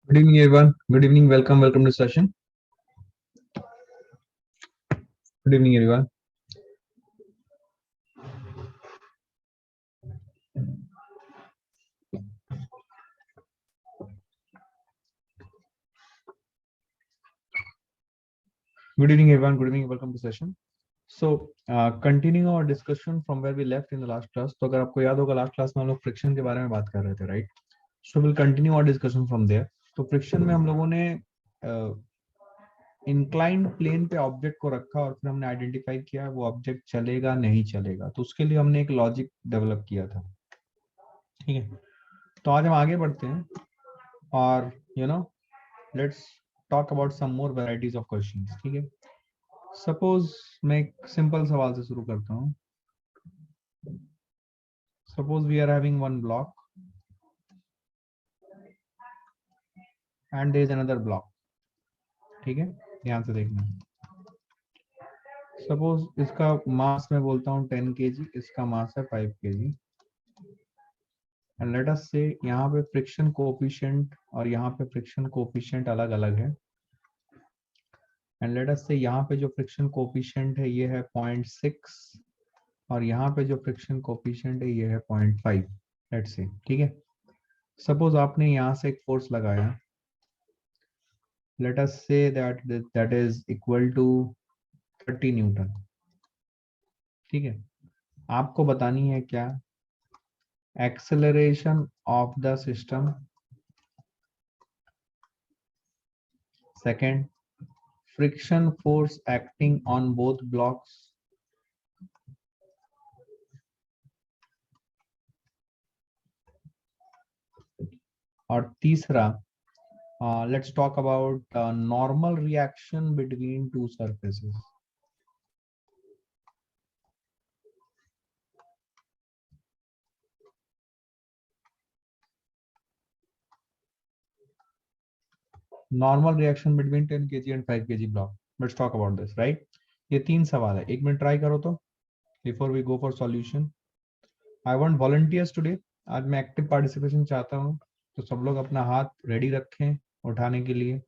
Good evening, everyone. Good evening. Welcome to session. Good evening, everyone. Good evening, everyone. Good evening. Welcome to session. So, continuing our discussion from where we left in the last class. तो अगर आपको याद होगा last class में हम लोग friction के बारे में बात कर रहे थे, right? So will continue our discussion from there. तो फ्रिक्शन में हम लोगों ने इंक्लाइंड प्लेन पे ऑब्जेक्ट को रखा और फिर हमने आइडेंटिफाई किया वो ऑब्जेक्ट चलेगा नहीं चलेगा. तो उसके लिए हमने एक लॉजिक डेवलप किया था. ठीक है. तो आज हम आगे बढ़ते हैं और let's talk about some more varieties of questions. ठीक है. सपोज मैं एक सिंपल सवाल से शुरू करता हूँ. Suppose we are having one block and there is another block. ठीक है, ध्यान से देखना. सपोज इसका मास मैं बोलता हूँ 10 kg, इसका मास है 5 kg. एंड लेट अस से यहाँ पे फ्रिक्शन कोएफिशिएंट और यहाँ पे फ्रिक्शन कोएफिशिएंट अलग अलग है. एंड लेट अस से यहाँ पे जो फ्रिक्शन कोएफिशिएंट है ये है 0.6 और यहाँ पे जो फ्रिक्शन कोएफिशिएंट है ये है 0.5. Let's say. ठीक है. सपोज आपने यहाँ से एक फोर्स लगाया. लेट अस से that is equal to 30 Newton. ठीक है. आपको बतानी है क्या? Acceleration of the system. Second, friction force acting on both blocks. और तीसरा, let's talk about normal reaction between two surfaces. Normal reaction between 10 kg and 5 kg block. Let's talk about this, right? ये तीन सवाल है. एक minute try करो तो before we go for solution. I want volunteers today. आज मैं active participation चाहता हूँ, तो सब लोग अपना हाथ रेडी रखें उठाने के लिए.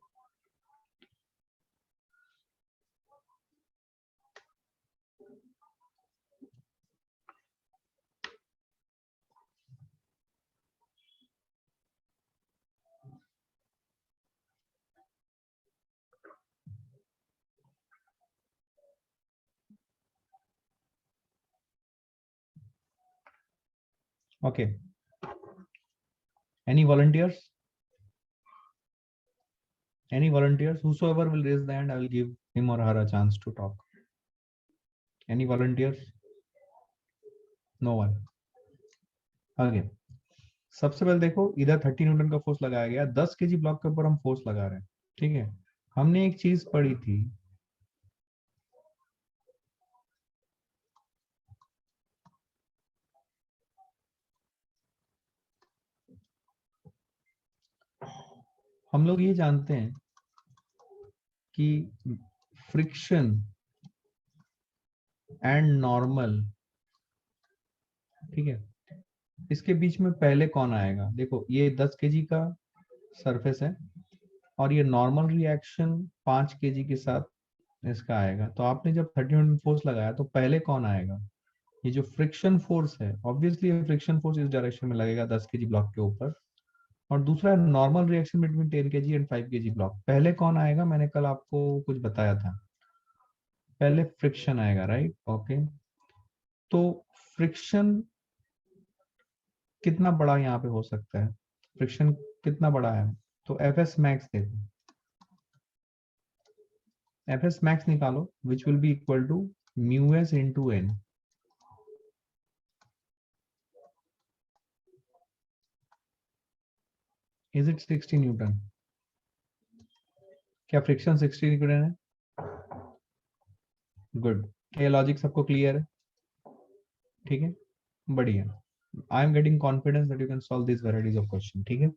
Okay. Any volunteers? Any volunteers? Whosoever will raise the hand, I will give him or her a chance to talk. Any volunteers? No one. Okay. सबसे पहले देखो, इधर 30 न्यूटन का फोर्स लगाया गया. 10 kg ब्लॉक के ऊपर हम फोर्स लगा रहे हैं. ठीक है. हमने एक चीज पढ़ी थी, हम लोग ये जानते हैं कि फ्रिक्शन एंड नॉर्मल, ठीक है, इसके बीच में पहले कौन आएगा? देखो, ये 10 kg का सरफेस है और ये नॉर्मल रिएक्शन 5 kg के साथ इसका आएगा. तो आपने जब 30 न्यूटन फोर्स लगाया तो पहले कौन आएगा? ये जो फ्रिक्शन फोर्स है, ऑब्वियसली फ्रिक्शन फोर्स इस डायरेक्शन में लगेगा 10 kg ब्लॉक के ऊपर. और दूसरा normal reaction between 10 kg and 5 kg block. पहले कौन आएगा? मैंने कल आपको कुछ बताया था, पहले फ्रिक्शन आएगा, राइट? ओके. तो फ्रिक्शन कितना बड़ा यहाँ पे हो सकता है? फ्रिक्शन कितना बड़ा है? तो एफ एस मैक्स देखो, एफ एस मैक्स निकालो, which will be equal to mu S into N. Is it 60 newton? क्या फ्रिक्शन 60 न्यूटन है? गुड. क्या लॉजिक सबको क्लियर है? ठीक है, बढ़िया. I am getting confidence that you can solve this varieties of question. ठीक है.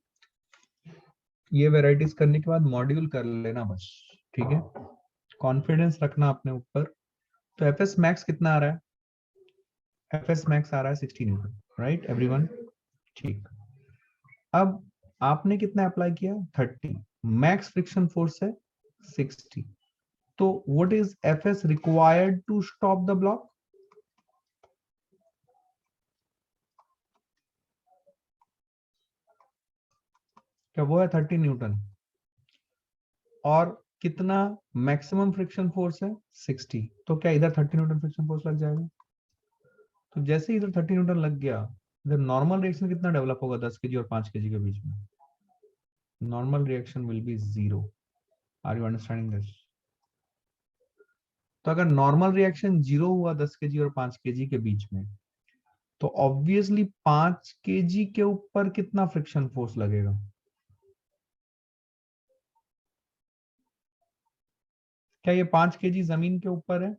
ये वेराइटीज करने के बाद मॉड्यूल कर लेना बस. ठीक है, कॉन्फिडेंस रखना अपने ऊपर. तो एफ एस मैक्स कितना आ रहा है? एफ एस मैक्स आ रहा है 60 न्यूटन, राइट एवरीवन? ठीक. अब आपने कितना अप्लाई किया 30, मैक्स फ्रिक्शन फोर्स है 60, तो what is FS required to stop the block? क्या वो है 30 न्यूटन, और कितना मैक्सिमम फ्रिक्शन फोर्स है 60, तो क्या इधर 30 न्यूटन फ्रिक्शन फोर्स लग जाएगा? तो जैसे ही इधर 30 न्यूटन लग गया, इधर नॉर्मल रिएक्शन कितना डेवलप होगा 10 केजी और 5 केजी के बीच में? Normal reaction will be 0। Are you understanding this? तो अगर नॉर्मल रिएक्शन 0 हुआ 10 केजी और 5 केजी के बीच में, तो ऑब्वियसली 5 केजी के ऊपर कितना फ्रिक्शन फोर्स लगेगा? क्या ये 5 केजी जमीन के ऊपर है?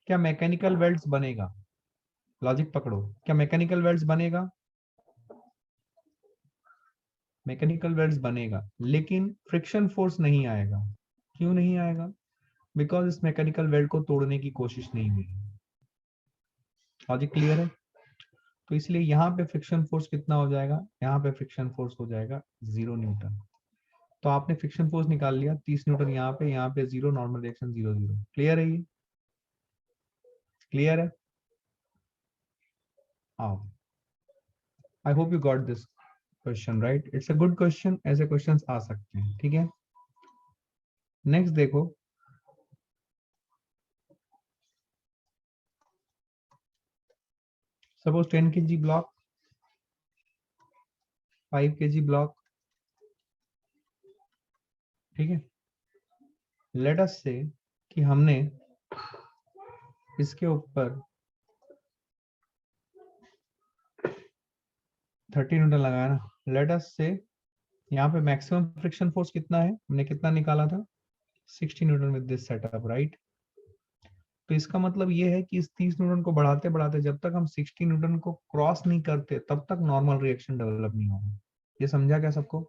क्या मैकेनिकल वेल्ड्स बनेगा? लॉजिक पकड़ो, क्या मैकेनिकल वेल्ड्स बनेगा? मैकेनिकल वेल्ड्स बनेगा, लेकिन फ्रिक्शन फोर्स नहीं आएगा। क्यों नहीं आएगा? बिकॉज इस मैकेनिकल वेल्ड को तोड़ने की कोशिश नहीं हुई। लॉजिक क्लियर है? तो इसलिए यहाँ पे फ्रिक्शन फोर्स कितना हो जाएगा? यहाँ पे फ्रिक्शन फोर्स हो जाएगा 0 न्यूटन। तो आपने फ्रिक्शन फोर्स निकाल लिया 30 न्यूटन, यहाँ पे 0, नॉर्मल रिएक्शन 0 0। क्लियर है? ये क्लियर है? आओ, आई hope you got this question right. It's a good question, ऐसे क्वेश्चंस आ सकते हैं। ठीक है, नेक्स्ट देखो, suppose 10 KG block, 5 KG block, ठीक है। लेट अस से कि हमने इसके ऊपर 30 न्यूटन लगाया ना। लेट अस से यहाँ पे मैक्सिमम फ्रिक्शन फोर्स कितना है, हमने कितना निकाला था 60 Newton with this setup right. तो इसका मतलब ये है कि इस 30 न्यूटन को बढ़ाते बढ़ाते जब तक हम 60 न्यूटन को क्रॉस नहीं करते तब तक नॉर्मल रिएक्शन डेवलप नहीं होगा। ये समझा क्या सबको?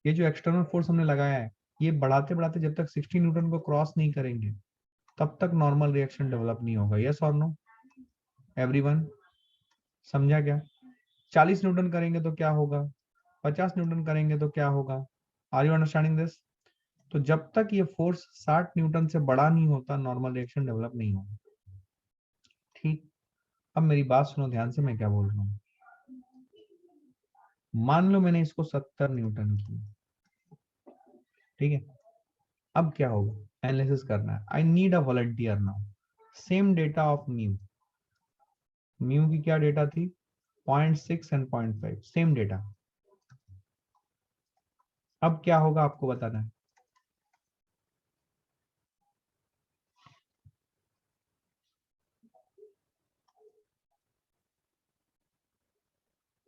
ये जो एक्सटर्नल फोर्स हमने लगाया है, ये बढ़ाते बढ़ाते जब तक 60 न्यूटन को क्रॉस नहीं करेंगे तब तक नॉर्मल रिएक्शन डेवलप नहीं होगा। यस और नो एवरीवन? समझा क्या? 40 न्यूटन करेंगे तो क्या होगा, 50 न्यूटन करेंगे तो क्या होगा? Are you understanding this? तो जब तक ये फोर्स 60 न्यूटन से बड़ा नहीं होता नॉर्मल रिएक्शन डेवलप नहीं होगा। ठीक, अब मेरी बात सुनो ध्यान से, मैं क्या बोल रहा हूँ। मान लो मैंने इसको 70 न्यूटन की, ठीक है। अब क्या होगा, एनालिसिस करना है। I need a volunteer now. Same data of mu, mu की क्या डेटा थी 0.6 एंड 0.5, सेम डेटा। अब क्या होगा आपको बताना है।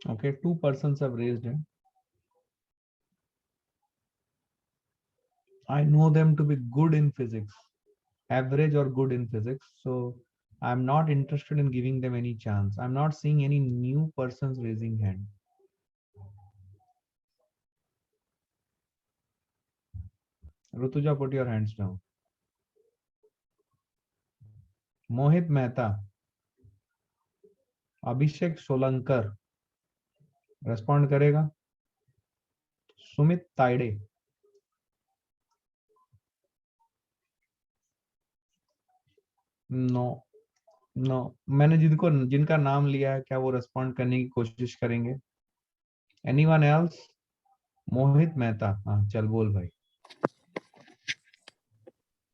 Okay, 2 persons have raised it. I know them to be good in physics, average or good in physics. So I'm not interested in giving them any chance. I'm not seeing any new persons raising hand. Rutuja, put your hands down. Mohit Mehta, Abhishek Solankar respond करेगा, Sumit Taide, no no. मैंने जिनका नाम लिया है क्या वो respond करने की कोशिश करेंगे? Anyone else? मोहित मेहता, हाँ चल बोल भाई,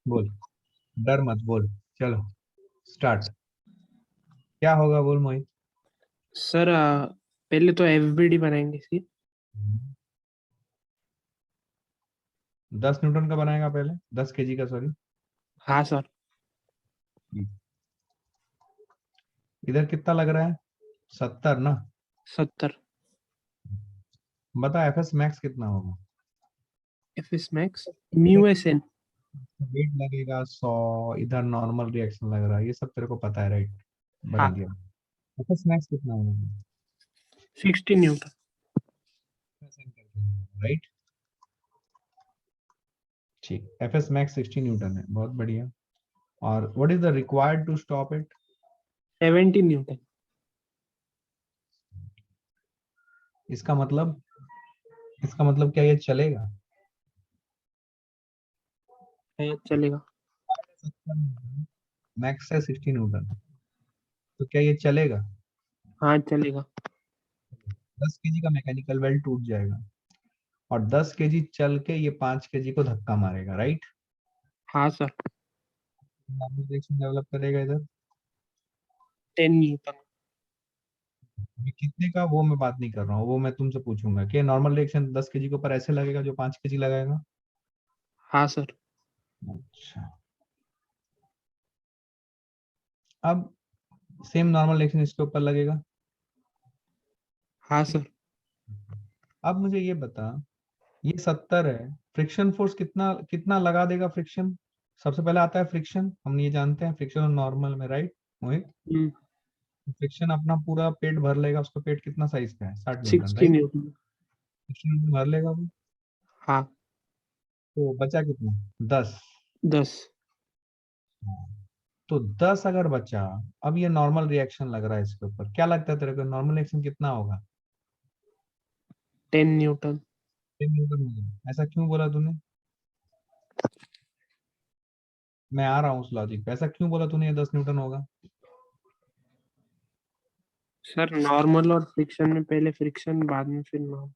बोल, डर मत, बोल, चलो स्टार्ट। क्या होगा बोल मोहित। सर पहले तो एफबीडी बनाएंगे इसकी। 10 न्यूटन का बनाएगा पहले, 10 केजी का, सॉरी। हाँ सर। इधर कितना लग रहा है 70 ना? 70। बता एफएस मैक्स कितना होगा? FS max mu S N. Weight लगेगा 100, इधर नॉर्मल रिएक्शन लग रहा है, ये सब तेरे को पता है राइट? बता हाँ, दिया। एफएस मैक्स कितना होगा? 60 न्यूटन। राइट, ठीक। एफएस मैक्स 60 न्यूटन है, बहुत बढ़िया। और what is the required to stop it? 70 newton. इसका मतलब क्या ये चलेगा? हाँ चलेगा। मैक्स है 60 न्यूटन, तो क्या ये चलेगा? हाँ चलेगा। 10 केजी का मैकेनिकल वेल्ड टूट जाएगा और 10 केजी चल के ये 5 केजी को धक्का मारेगा, राइट? हाँ सर। नॉर्मल रिएक्शन डेवलप करेगा इधर। 10 न्यूटन। अभी कितने का वो मैं बात नहीं कर रहा हूँ, वो मैं तुमसे पूछूंगा कि नॉर्मल रिएक्शन 10 केजी के ऊपर ऐसे लगेगा जो 5 केजी लगाएगा। हाँ सर। अच्छा, अब सेम नॉर्मल रिएक्शन इसके ऊपर लगेगा। हाँ ठीक सर। है। अब मुझे ये बता, ये 70 है, फ्रिक्शन फोर्स कितना कितना लगा देगा फ्रिक्शन? सबसे पहले आता है फ्रिक्शन, हम ये जानते हैं फ्रिक्शन और नॉर्मल में, राइट मोहित? हम्म, फ्रिक्शन अपना पूरा पेट भर लेगा, उसका पेट कितना साइज का है? 60 न्यूटन, 60 राइट? न्यूटन। फ्रिक्शन भर लेगा वो, हाँ। तो बचा कितना? 10। 10। तो 10 अगर बचा, अब ये नॉर्मल रिएक्शन लग रहा है इसके ऊपर, क्या लगता है तेरे को नॉर्मल रिएक्शन कितना होगा? 10 न्यूटन। 10 न्यूटन होगा। ऐसा क्यों बोला तूने? मैं आ रहा हूँ उस लॉजिक पे, ऐसा क्यों बोला तूने ये 10 न्यूटन होगा? सर नॉर्मल और फ्रिक्शन में पहले फ्रिक्शन बाद में फिर नॉर्मल।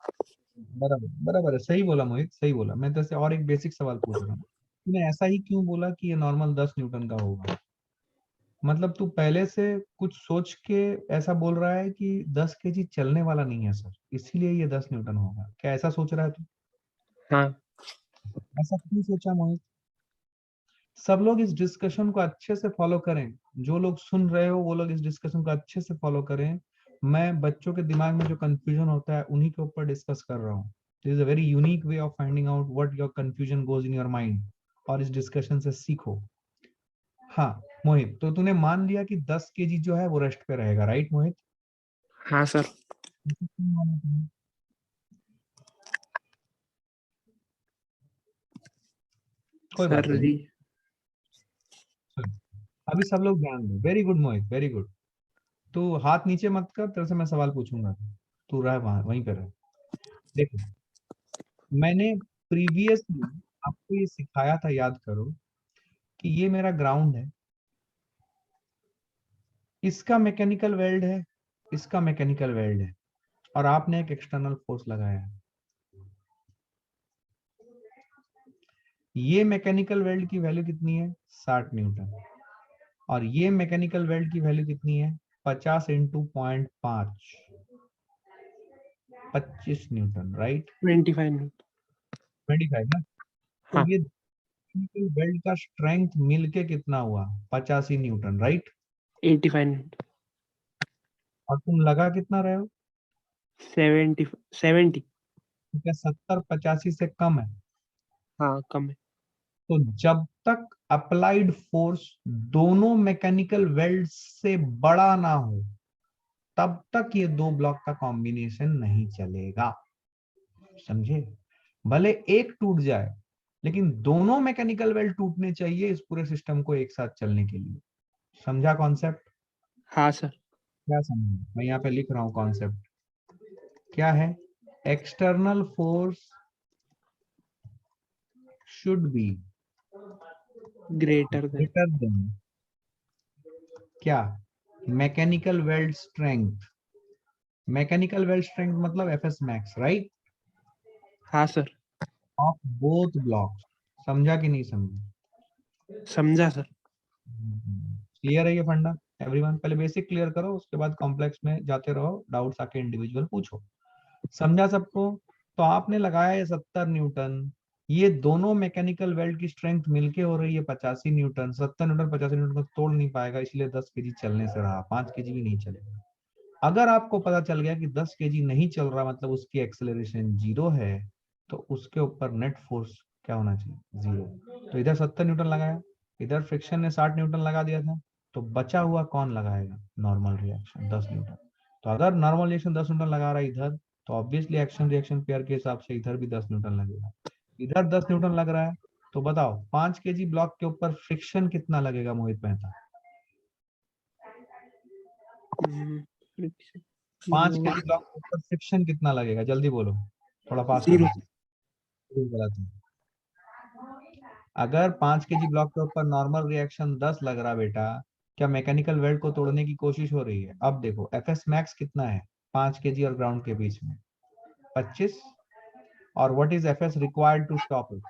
बराबर बराबर है, सही बोला मोहित, सही बोला। मैं तेरे से और एक बेसिक सवाल पूछ रहा हूँ, तूने ऐसा ही क्यों बोला कि ये नॉर्मल 10 न्यूटन का होगा? मतलब तू पहले से कुछ सोच के ऐसा बोल रहा है कि 10 केजी चलने वाला नहीं है सर, इसीलिए ये 10 न्यूटन होगा, क्या ऐसा सोच रहा है तू? हाँ। ऐसा क्यों सोचा मोहित? सब लोग इस डिस्कशन को अच्छे से फॉलो करें, जो लोग सुन रहे हो वो लोग इस डिस्कशन को अच्छे से फॉलो करें। मैं बच्चों के दिमाग में जो कंफ्यूजन होता है उन्हीं के ऊपर डिस्कस कर रहा हूँ। This is a very unique way of finding out what your confusion goes in your mind, और इस डिस्कशन से सीखो। हाँ मोहित, तो तूने मान लिया कि 10 केजी जो है वो रेस्ट पे रहेगा, राइट मोहित? हाँ सर। ऐसा क्यों माना तूने? कोई बात सर नहीं। चलो, अभी सब लोग ध्यान दो। वेरी गुड मोहित, वेरी गुड। तू हाथ नीचे मत कर, तेरे से मैं सवाल पूछूंगा, तू रह वहां वहीं पे रह। देखो, मैंने प्रीवियसली आपको ये सिखाया था, याद करो, कि ये मेरा ग्राउंड है, इसका मैकेनिकल वेल्ड है, इसका मैकेनिकल वेल्ड है, और आपने एक एक्सटर्नल फोर्स लगाया है। ये मैकेनिकल वेल्ड की वैल्यू कितनी है? 60 न्यूटन। और ये मैकेनिकल वेल्ड की वैल्यू कितनी है? 50 इंटू 0.5, 25 न्यूटन, राइट? 25 न्यूटन। 25 ना? तो हाँ। ये मैकेनिकल वेल्ड का स्ट्रेंथ मिलके कितना हुआ? 85 न्यूटन, राइट? 85 न्यूटन। और तुम लगा कितना रहे हो? 70। 70। तो क्या 70 85 से कम है? हाँ कम है। तो जब तक अप्लाइड फोर्स दोनों मैकेनिकल वेल्ड से बड़ा ना हो, तब तक ये दो ब्लॉक का कॉम्बिनेशन नहीं चलेगा। समझे? भले एक टूट जाए, लेकिन दोनों मैकेनिकल वेल्ड टूटने चाहिए इस पूरे सिस्टम को एक साथ चलने के लिए। समझा कॉन्सेप्ट? हाँ सर। क्या समझा? मैं यहाँ पे लिख रहा हूँ कॉन्सेप्ट। क्या है? External force should be greater than. Greater than क्या? Mechanical weld strength. Mechanical weld strength मतलब एफएस मैक्स, राइट? हाँ सर। Of both blocks. समझा कि नहीं समझा? समझा सर। क्लियर है ये फंडा? एवरीवन, पहले बेसिक क्लियर करो, उसके बाद कॉम्प्लेक्स में जाते रहो, डाउट्स आके इंडिविजुअल पूछो। समझा सबको? तो आपने लगाया ये 70 न्यूटन, ये दोनों मैकेनिकल वेल्ड की स्ट्रेंथ मिलके हो रही है 85 न्यूटन। 70 न्यूटन 85 न्यूटन को तोड़ नहीं पाएगा, इसलिए 10 केजी चलने से रहा, 5 केजी भी नहीं चलेगा। अगर आपको पता चल गया कि 10 केजी नहीं चल रहा, मतलब उसकी एक्सेलरेशन जीरो है, तो उसके ऊपर नेट फोर्स क्या होना चाहिए? जीरो। तो इधर 70 न्यूटन लगाया, इधर फ्रिक्शन ने 60 न्यूटन लगा दिया था, तो बचा हुआ कौन लगाएगा? Normal reaction 10 Newton. तो अगर नॉर्मल रिएक्शन 10 न्यूटन लगा रहा है इधर, तो ऑब्वियसली एक्शन रिएक्शन पेयर के हिसाब से इधर भी 10 न्यूटन लगेगा। इधर 10 न्यूटन लग रहा है, तो बताओ 5 केजी ब्लॉक के ऊपर फ्रिक्शन कितना लगेगा मोहित मेहता? फ्रिक्शन 5 केजी ब्लॉक के ऊपर फ्रिक्शन कितना लगेगा, जल्दी बोलो, थोड़ा फास्ट जीरो। करो। गलत है। अगर 5 केजी ब्लॉक के ऊपर नॉर्मल रिएक्शन 10 लग रहा बेटा, क्या मैकेनिकल वेल्ड को तोड़ने की कोशिश हो रही है? अब देखो एफएस मैक्स कितना है 5 केजी और ग्राउंड के बीच में, 25, और what is FS required to stop it?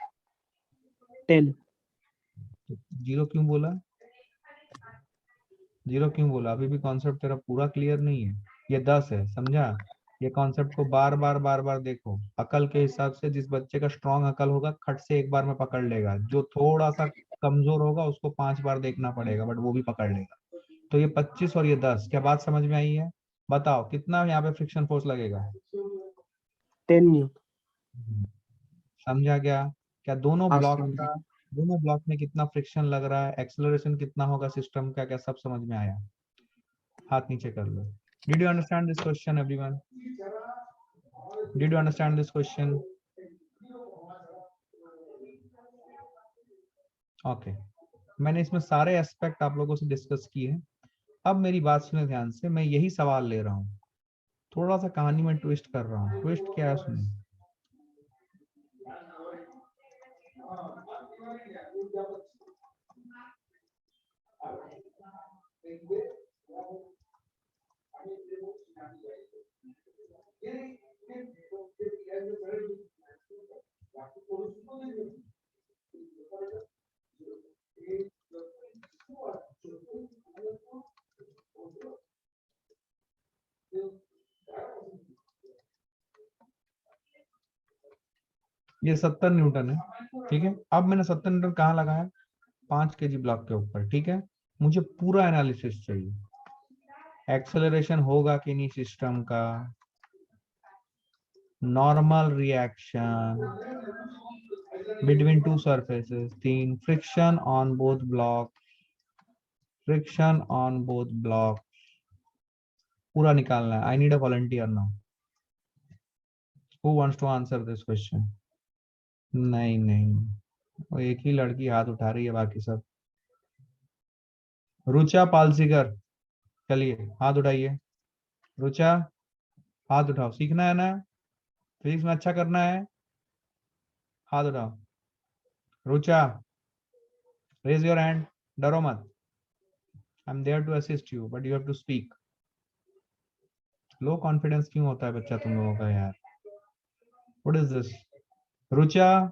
10। Zero क्यों बोला? जीरो क्यों बोला? अभी भी कॉन्सेप्ट तेरा पूरा क्लियर नहीं है। ये 10 है, समझा? ये कॉन्सेप्ट को बार बार देखो। अकल के हिसाब से जिस बच्चे का स्ट्रांग अकल होगा खट से एक बार में पकड़ लेगा, जो थोड़ा सा कमजोर होगा उसको 5 बार देखना पड़ेगा, बट वो भी पकड़ लेगा। तो ये 25 और ये 10, क्या बात समझ में आई है? बताओ कितना यहाँ पे फ्रिक्शन फोर्स लगेगा? 10 न्यूटन। समझा क्या? क्या दोनों हाँ ब्लॉक समझ। का, दोनों ब्लॉक में कितना फ्रिक्शन लग रहा है, एक्सेलरेशन कितना होगा सिस्टम का, क्या सब समझ में आया? हाथ नीचे कर लो। Did you understand this question, everyone? Did you understand this question? Okay. मैंने इसमें सारे एस्पेक्ट आप लोगों से डिस्कस किए हैं। अब मेरी बात सुने ध्यान से, मैं यही सवाल ले रहा हूँ, थोड़ा सा कहानी में ट्विस्ट कर रहा हूँ। ट्विस्ट क्या है सुनिए। ये 70 न्यूटन है, ठीक है। अब मैंने 70 न्यूटन कहाँ लगाया? 5 केजी ब्लॉक के ऊपर, ठीक है। मुझे पूरा एनालिसिस चाहिए, एक्सेलरेशन होगा कि नहीं सिस्टम का, normal reaction between two surfaces, 3 friction on both block, friction on both block, पूरा निकालना है। I need a volunteer now, who wants to answer this question? नहीं नहीं, वो एक ही लड़की हाथ उठा रही है, बाकी सब। रुचा पालसीकर, चलिए हाथ उठाइए। रुचा, हाथ उठाओ, सीखना है ना, फिजिक्स में अच्छा करना है, हाथ उठाओ। रुचा, रेज योर हैंड, डरो मत। I am there to assist you, but you have to speak. Low confidence क्यों होता है बच्चा तुम लोगों का यार? What is this? Rucha,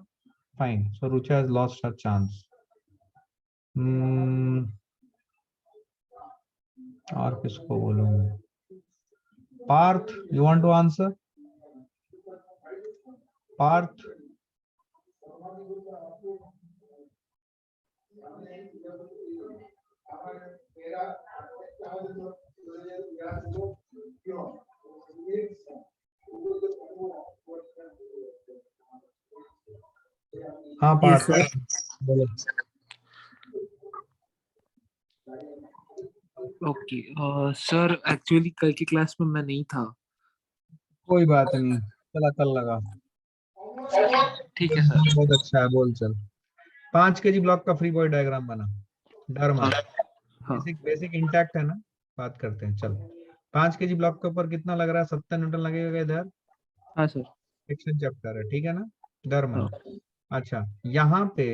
fine, so Rucha has lost her chance. और किसको बोलूं मैं? Parth, you want to answer? Parth, हाँ यस पार्थ सर। बोलो। ओके सर, एक्चुअली कल की क्लास में मैं नहीं था। कोई बात नहीं, चला कल लगा। ठीक है सर। बहुत अच्छा है, बोल चल। 5 केजी ब्लॉक का फ्री बॉडी डायग्राम बना, डर हाँ मत। हाँ बेसिक बेसिक इंटैक्ट है ना, बात करते हैं चल। 5 केजी ब्लॉक के ऊपर कितना लग रहा है? 70 न्यूटन लगेगा इधर, हाँ सर। फ्रिक्शन चैप्टर है, ठीक है ना, डर हाँ मत। अच्छा, यहाँ पे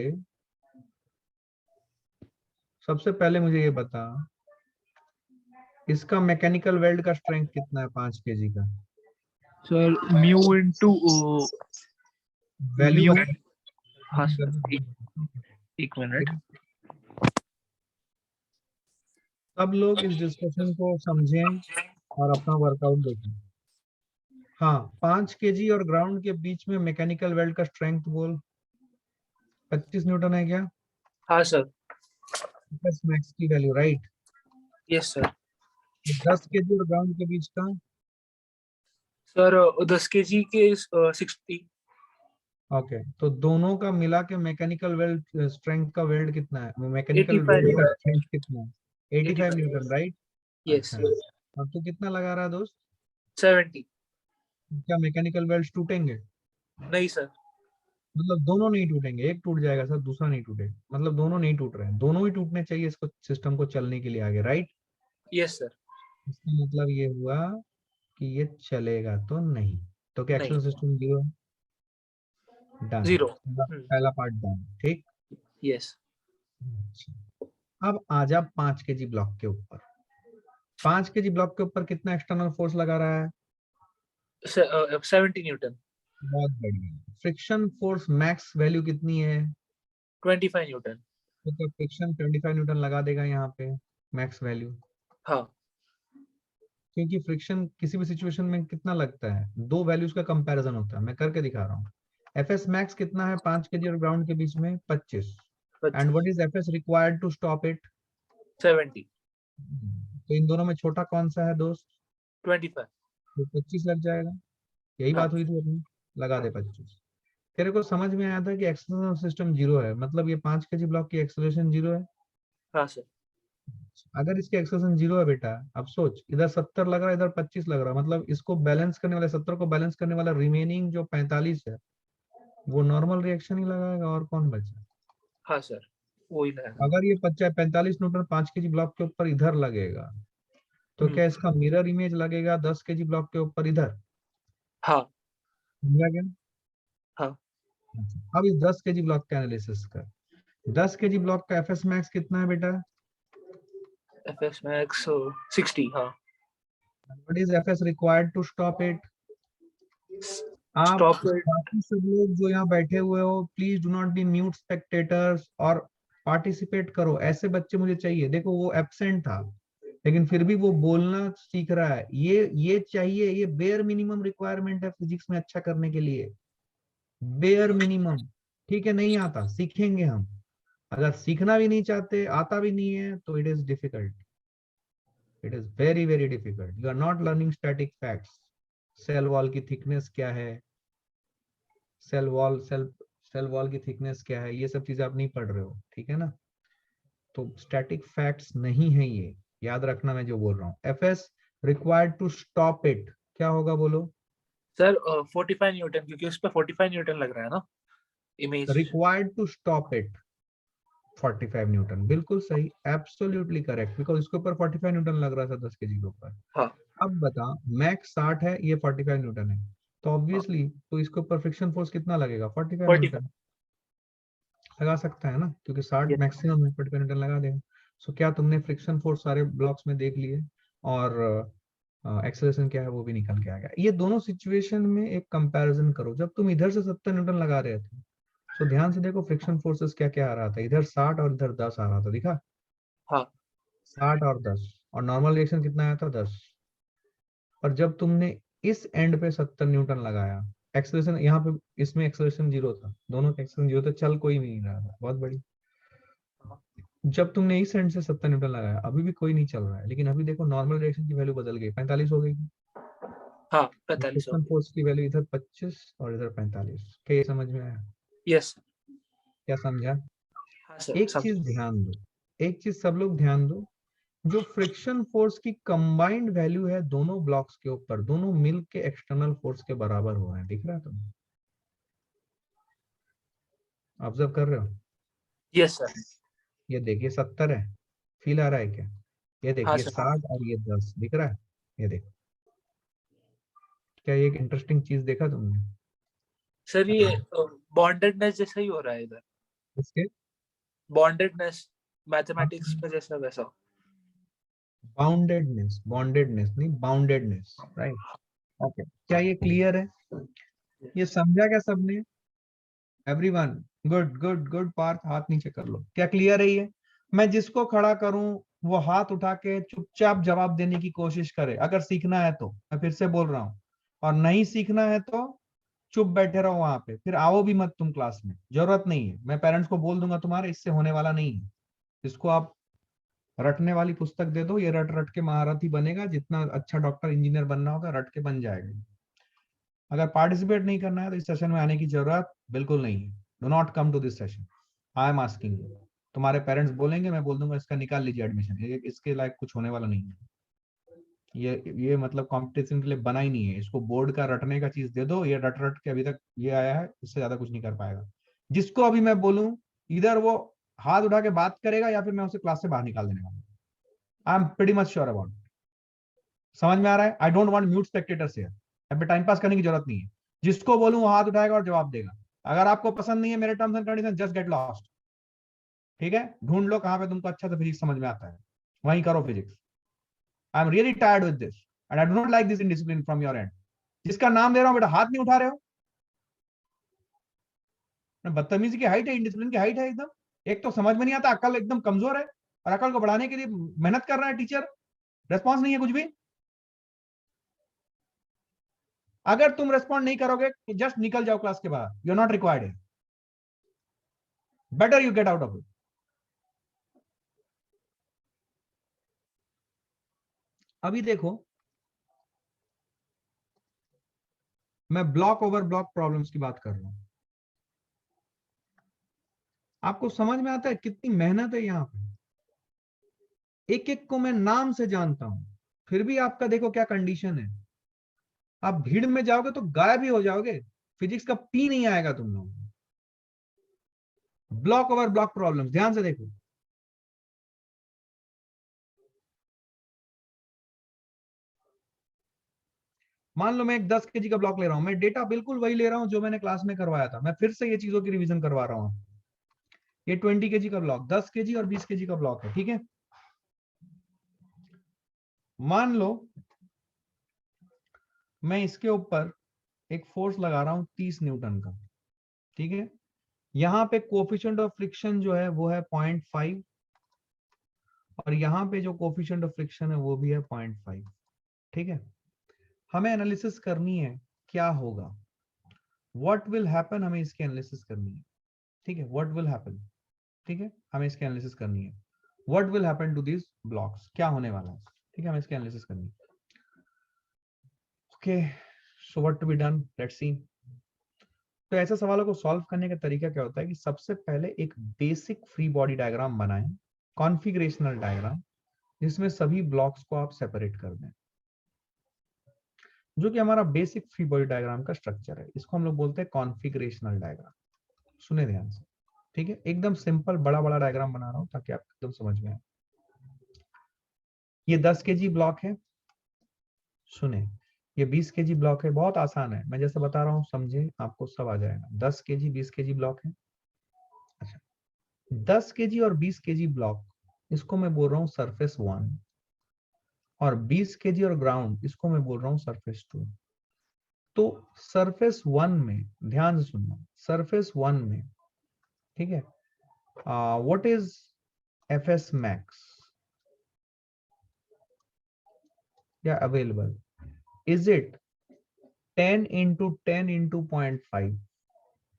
सबसे पहले मुझे ये बता, इसका मैकेनिकल वेल्ड का स्ट्रेंथ कितना है 5 केजी का? Sir, mu into value mu. बता। हाँ सर, एक मिनट। सब लोग इस डिस्कशन को समझें और अपना वर्कआउट देखें। हाँ, 5 केजी और ग्राउंड के बीच में मैकेनिकल वेल्ड का स्ट्रेंथ बोल, 25 न्यूटन है क्या? हाँ सर। बस मैक्स की value, right. Yes sir. 10 KG और ग्राउंड के बीच का? सर 10 केजी के 60। ओके, तो दोनों का मिला के मैकेनिकल वेल्ड स्ट्रेंथ का वेल्ड कितना है, मैकेनिकल 85 वेल्ड का न्यूटन। स्ट्रेंथ कितना है? 85 85। Newton, right. यस। अच्छा, अब तू कितना लगा रहा है दोस्त? 70। क्या मैकेनिकल वेल्ड्स टूटेंगे? नहीं सर। मतलब दोनों नहीं टूटेंगे, एक टूट जाएगा सर, दूसरा नहीं टूटेगा, मतलब दोनों नहीं टूट रहे हैं, दोनों ही टूटने चाहिए इसको, सिस्टम को चलने के लिए आगे, राइट। Yes sir. इसका मतलब ये हुआ कि ये चलेगा तो नहीं, तो क्या नहीं। एक्सेल सिस्टम जीरो है? Done, zero. पहला पार्ट डन, ठीक। यस। अब आ जा 5 kg ब्लॉक के ऊपर। 5 kg ब्लॉक के ऊपर कितना एक्सटर्नल फोर्स लगा रहा है? 70 न्यूटन। बहुत बढ़िया। फ्रिक्शन फोर्स मैक्स वैल्यू कितनी है? 25 न्यूटन। तो फ्रिक्शन 25 न्यूटन लगा देगा यहाँ पे मैक्स वैल्यू, हाँ क्योंकि फ्रिक्शन किसी भी सिचुएशन में कितना लगता है, दो वैल्यूज का कंपैरिजन होता है। मैं करके दिखा रहा हूँ। एफ एस मैक्स कितना है 5 kg और ग्राउंड के बीच में? 25। And what is F S required to stop it? 70। तो इन दोनों में छोटा कौन सा है दोस्त? 25। तो 25 लग जाएगा। यही हाँ बात हुई थी अपनी, लगा दे 25। तेरे को समझ में आया था कि एक्सेलरेशन सिस्टम जीरो है, मतलब ये 5 kg ब्लॉक की एक्सेलरेशन जीरो है। हाँ सर। अगर इसकी एक्सेलरेशन जीरो है बेटा, अब सोच, इधर 70 लग रहा है, इधर 25 लग रहा है, मतलब इसको बैलेंस करने वाला, 70 को बैलेंस करने वाला रिमेनिंग जो 45 है वो नॉर्मल रिएक्शन ही लगाएगा, और कौन बचा? हाँ सर, वही लगा। अगर ये 45 न्यूटन 5 kg ब्लॉक के ऊपर इधर लगेगा, तो क्या इसका मिरर इमेज लगेगा 10 kg ब्लॉक के ऊपर इधर? हाँ समझा क्या? हाँ। अब इस 10 kg ब्लॉक का एनालिसिस कर। 10 kg ब्लॉक का एफएस मैक्स कितना है बेटा? FS max 60। हाँ। What is FS required to stop it? आप स्टॉप इट। बाकी सब लोग जो यहाँ बैठे हुए हो, please do not be mute spectators और पार्टिसिपेट करो। ऐसे बच्चे मुझे चाहिए। देखो वो एब्सेंट था, लेकिन फिर भी वो बोलना सीख रहा है। ये चाहिए, ये बेयर मिनिमम रिक्वायरमेंट है फिजिक्स में अच्छा करने के लिए। Bare minimum. ठीक है, नहीं आता, सीखेंगे हम। अगर सीखना भी नहीं चाहते, आता भी नहीं है, तो it is difficult. It is very very difficult. You are not learning static facts. Cell wall की थिकनेस क्या है, सेल वॉल की थिकनेस क्या है, ये सब चीजें आप नहीं पढ़ रहे हो, ठीक है ना। तो स्टैटिक फैक्ट्स नहीं है ये, याद रखना मैं जो बोल रहा हूँ। F S required to stop it क्या होगा बोलो? सर 45 न्यूटन, क्योंकि उस पर 45 न्यूटन लग रहा है ना image. Required to stop it 45 newton, बिल्कुल सही, एब्सोल्युटली करेक्ट, बिकॉज इसके ऊपर 45 न्यूटन लग रहा था 10 kg के ऊपर। हाँ अब बता, मैक्स 60 है, ये 45 न्यूटन है, तो हाँ। ऑब्वियसली तो इसके ऊपर फ्रिक्शन फोर्स कितना लगेगा? 45 45। न्यूटन लगा सकता है ना, क्योंकि 60 यस। मैक्सिमम है, 45 न्यूटन लगा देगा। सो क्या तुमने फ्रिक्शन फोर्स सारे ब्लॉक्स में देख लिए, और एक्सेलरेशन क्या है वो भी निकल के आ गया। ये दोनों सिचुएशन में एक कंपैरिजन करो। जब तुम इधर से 70 न्यूटन लगा रहे थे, तो ध्यान से देखो फ्रिक्शन फोर्सेस क्या क्या आ रहा था। इधर 60 और इधर 10 आ रहा था, दिखा? हाँ 60 और 10, और नॉर्मल रिएक्शन कितना आया था? 10। और जब तुमने इस एंड पे 70 न्यूटन लगाया, एक्सेलरेशन यहाँ पे, इसमें एक्सेलरेशन जीरो था, दोनों का एक्सेलरेशन जीरो था, चल कोई नहीं रहा था, बहुत बड़ी। जब तुमने इस एंड से 70 न्यूटन लगाया, अभी भी कोई नहीं चल रहा है, लेकिन अभी देखो नॉर्मल रिएक्शन की वैल्यू बदल गई, 45 हो गई। हाँ 45 हो फ्रिक्शन गया। फोर्स की वैल्यू इधर 25 और इधर 45। क्या ये समझ में आया? यस। क्या समझा? हाँ सर एक सब। चीज ध्यान दो, एक चीज सब लोग ध्यान दो। जो फ्रिक्शन फोर्स की कंबाइंड वैल्यू है दोनों ब्लॉक्स के ऊपर, दोनों मिल के एक्सटर्नल फोर्स के बराबर हो रहे हैं, दिख रहा है तुम्हें? ऑब्जर्व कर रहे हो? Yes sir. ये देखिए 70 है, फील आ रहा है क्या? ये हाँ देखिए सर। 60 और ये 10 दिख रहा है। ये देख, क्या ये एक इंटरेस्टिंग चीज देखा तुमने? सर ये बॉन्डेडनेस जैसा ही हो रहा है इधर। इसके बॉन्डेडनेस मैथमेटिक्स में जैसा वैसा। बाउंडेडनेस, बॉन्डेडनेस नहीं, बाउंडेडनेस, राइट। ओके, क्या ये क्लियर है? ये समझा क्या सबने? Everyone, good good good. Parth हाथ नीचे कर लो। क्या क्लियर है ये? मैं जिसको खड़ा करूं वो हाथ उठा के चुपचाप जवाब देने की कोशिश करे, अगर सीखना है तो। मैं फिर से बोल रहा हूं, और नहीं सीखना है तो चुप बैठे रहो वहां पे, फिर आओ भी मत तुम क्लास में, जरूरत नहीं है। मैं पेरेंट्स को बोल दूंगा तुम्हारे, इससे होने वाला नहीं है। इसको आप रटने वाली पुस्तक दे दो, ये रट रट के महारथी बनेगा। जितना अच्छा डॉक्टर इंजीनियर बनना होगा, रट के बन जाएगा। अगर पार्टिसिपेट नहीं करना है तो इस सेशन में आने की जरूरत बिल्कुल नहीं है। Do not come to this session, I am asking you. तुम्हारे पेरेंट्स बोलेंगे, मैं बोल दूंगा इसका निकाल लीजिए एडमिशन, इसके लायक कुछ होने वाला नहीं है। ये मतलब कंपटीशन के लिए बना ही नहीं है। इसको बोर्ड का रटने का चीज दे दो, ये रट रट के अभी तक ये आया है, इससे ज्यादा कुछ नहीं कर पाएगा। जिसको अभी मैं बोलूं, इधर वो हाथ उठा के बात करेगा, या फिर मैं उसे क्लास से बाहर निकाल देने वाला हूं। I am pretty much sure about. समझ में आ रहा है? I don't want mute spectators here. अब टाइम पास करने की जरूरत नहीं है, जिसको बोलूं वो हाथ उठाएगा और जवाब देगा। अगर आपको पसंद नहीं है मेरे terms and condition, just get lost. ठीक है, ढूंढ लो कहां पे तुमको अच्छा से फिजिक्स समझ में आता है, वहीं करो physics. I am really tired with this and I do not like this indiscipline from your and. जिसका नाम ले रहा हूं बेटा हाथ नहीं उठा रहे हो। बदतमीजी की हाइट है, इनडिसिप्लिन की हाइट है एकदम। एक तो समझ में नहीं आता, अकल एकदम कमजोर है, और अकल को बढ़ाने के लिए मेहनत कर रहा है टीचर, रेस्पॉन्स नहीं है कुछ भी। अगर तुम रेस्पॉन्ड नहीं करोगे जस्ट निकल जाओ क्लास के बाहर, यू आर नॉट रिक्वायर्ड है। Better you get out of it. अभी देखो, मैं ब्लॉक ओवर ब्लॉक प्रॉब्लम्स की बात कर रहा हूं। आपको समझ में आता है कितनी मेहनत है यहाँ पे? एक एक को मैं नाम से जानता हूं, फिर भी आपका देखो क्या कंडीशन है। आप भीड़ में जाओगे तो गायब ही हो जाओगे, फिजिक्स का पी नहीं आएगा तुम लोगों को। ब्लॉक ओवर ब्लॉक प्रॉब्लम ध्यान से देखो। मान लो मैं एक 10 kg का ब्लॉक ले रहा हूं, मैं डेटा बिल्कुल वही ले रहा हूं जो मैंने क्लास में करवाया था, मैं फिर से ये चीजों की रिवीजन करवा रहा हूं। ये 20 kg का ब्लॉक, 10 kg और 20 kg का ब्लॉक है, ठीक है। मान लो मैं इसके ऊपर एक फोर्स लगा रहा हूं 30 न्यूटन का, ठीक है। यहाँ पे कोफिशिएंट ऑफ फ्रिक्शन जो है वो है 0.5, और यहाँ पे जो कोफिशिएंट ऑफ फ्रिक्शन है वो भी है 0.5, ठीक है। हमें एनालिसिस करनी है क्या होगा, व्हाट विल हैपन, हमें इसकी एनालिसिस करनी है, ठीक है। व्हाट विल हैपन, ठीक है, हमें इसकी एनालिसिस करनी है। What will happen to this blocks, क्या होने वाला है, ठीक है, हमें इसकी एनालिसिस करनी है। Okay, so what to be done, let's see. तो ऐसे सवालों को सॉल्व करने का तरीका क्या होता है कि सबसे पहले एक बेसिक फ्री बॉडी डायग्राम बनाएं, कॉन्फिगरेशनल डायग्राम, जिसमें सभी ब्लॉक्स को आप सेपरेट कर दें, जो कि हमारा बेसिक फ्री बॉडी डायग्राम का स्ट्रक्चर है। इसको हम लोग बोलते हैं कॉन्फिगरेशनल डायग्राम। सुने ध्यान से, ठीक है, एकदम सिंपल बड़ा बड़ा डायग्राम बना रहा हूं ताकि आपको एकदम समझ में आए। ये 10 kg ब्लॉक है, सुने। ये 20 kg ब्लॉक है, बहुत आसान है, मैं जैसे बता रहा हूँ समझे, आपको सब आ जाएगा। 10 kg 20 kg ब्लॉक है। अच्छा, 10 kg और 20 kg ब्लॉक, इसको मैं बोल रहा हूँ सरफेस 1, और 20 kg और ग्राउंड, इसको मैं बोल रहा हूँ सरफेस 2। तो सरफेस 1 में ध्यान से सुनना, सरफेस 1 में, ठीक है, व्हाट इज एफएस मैक्स या available, is it 10 into 10 into 0.5,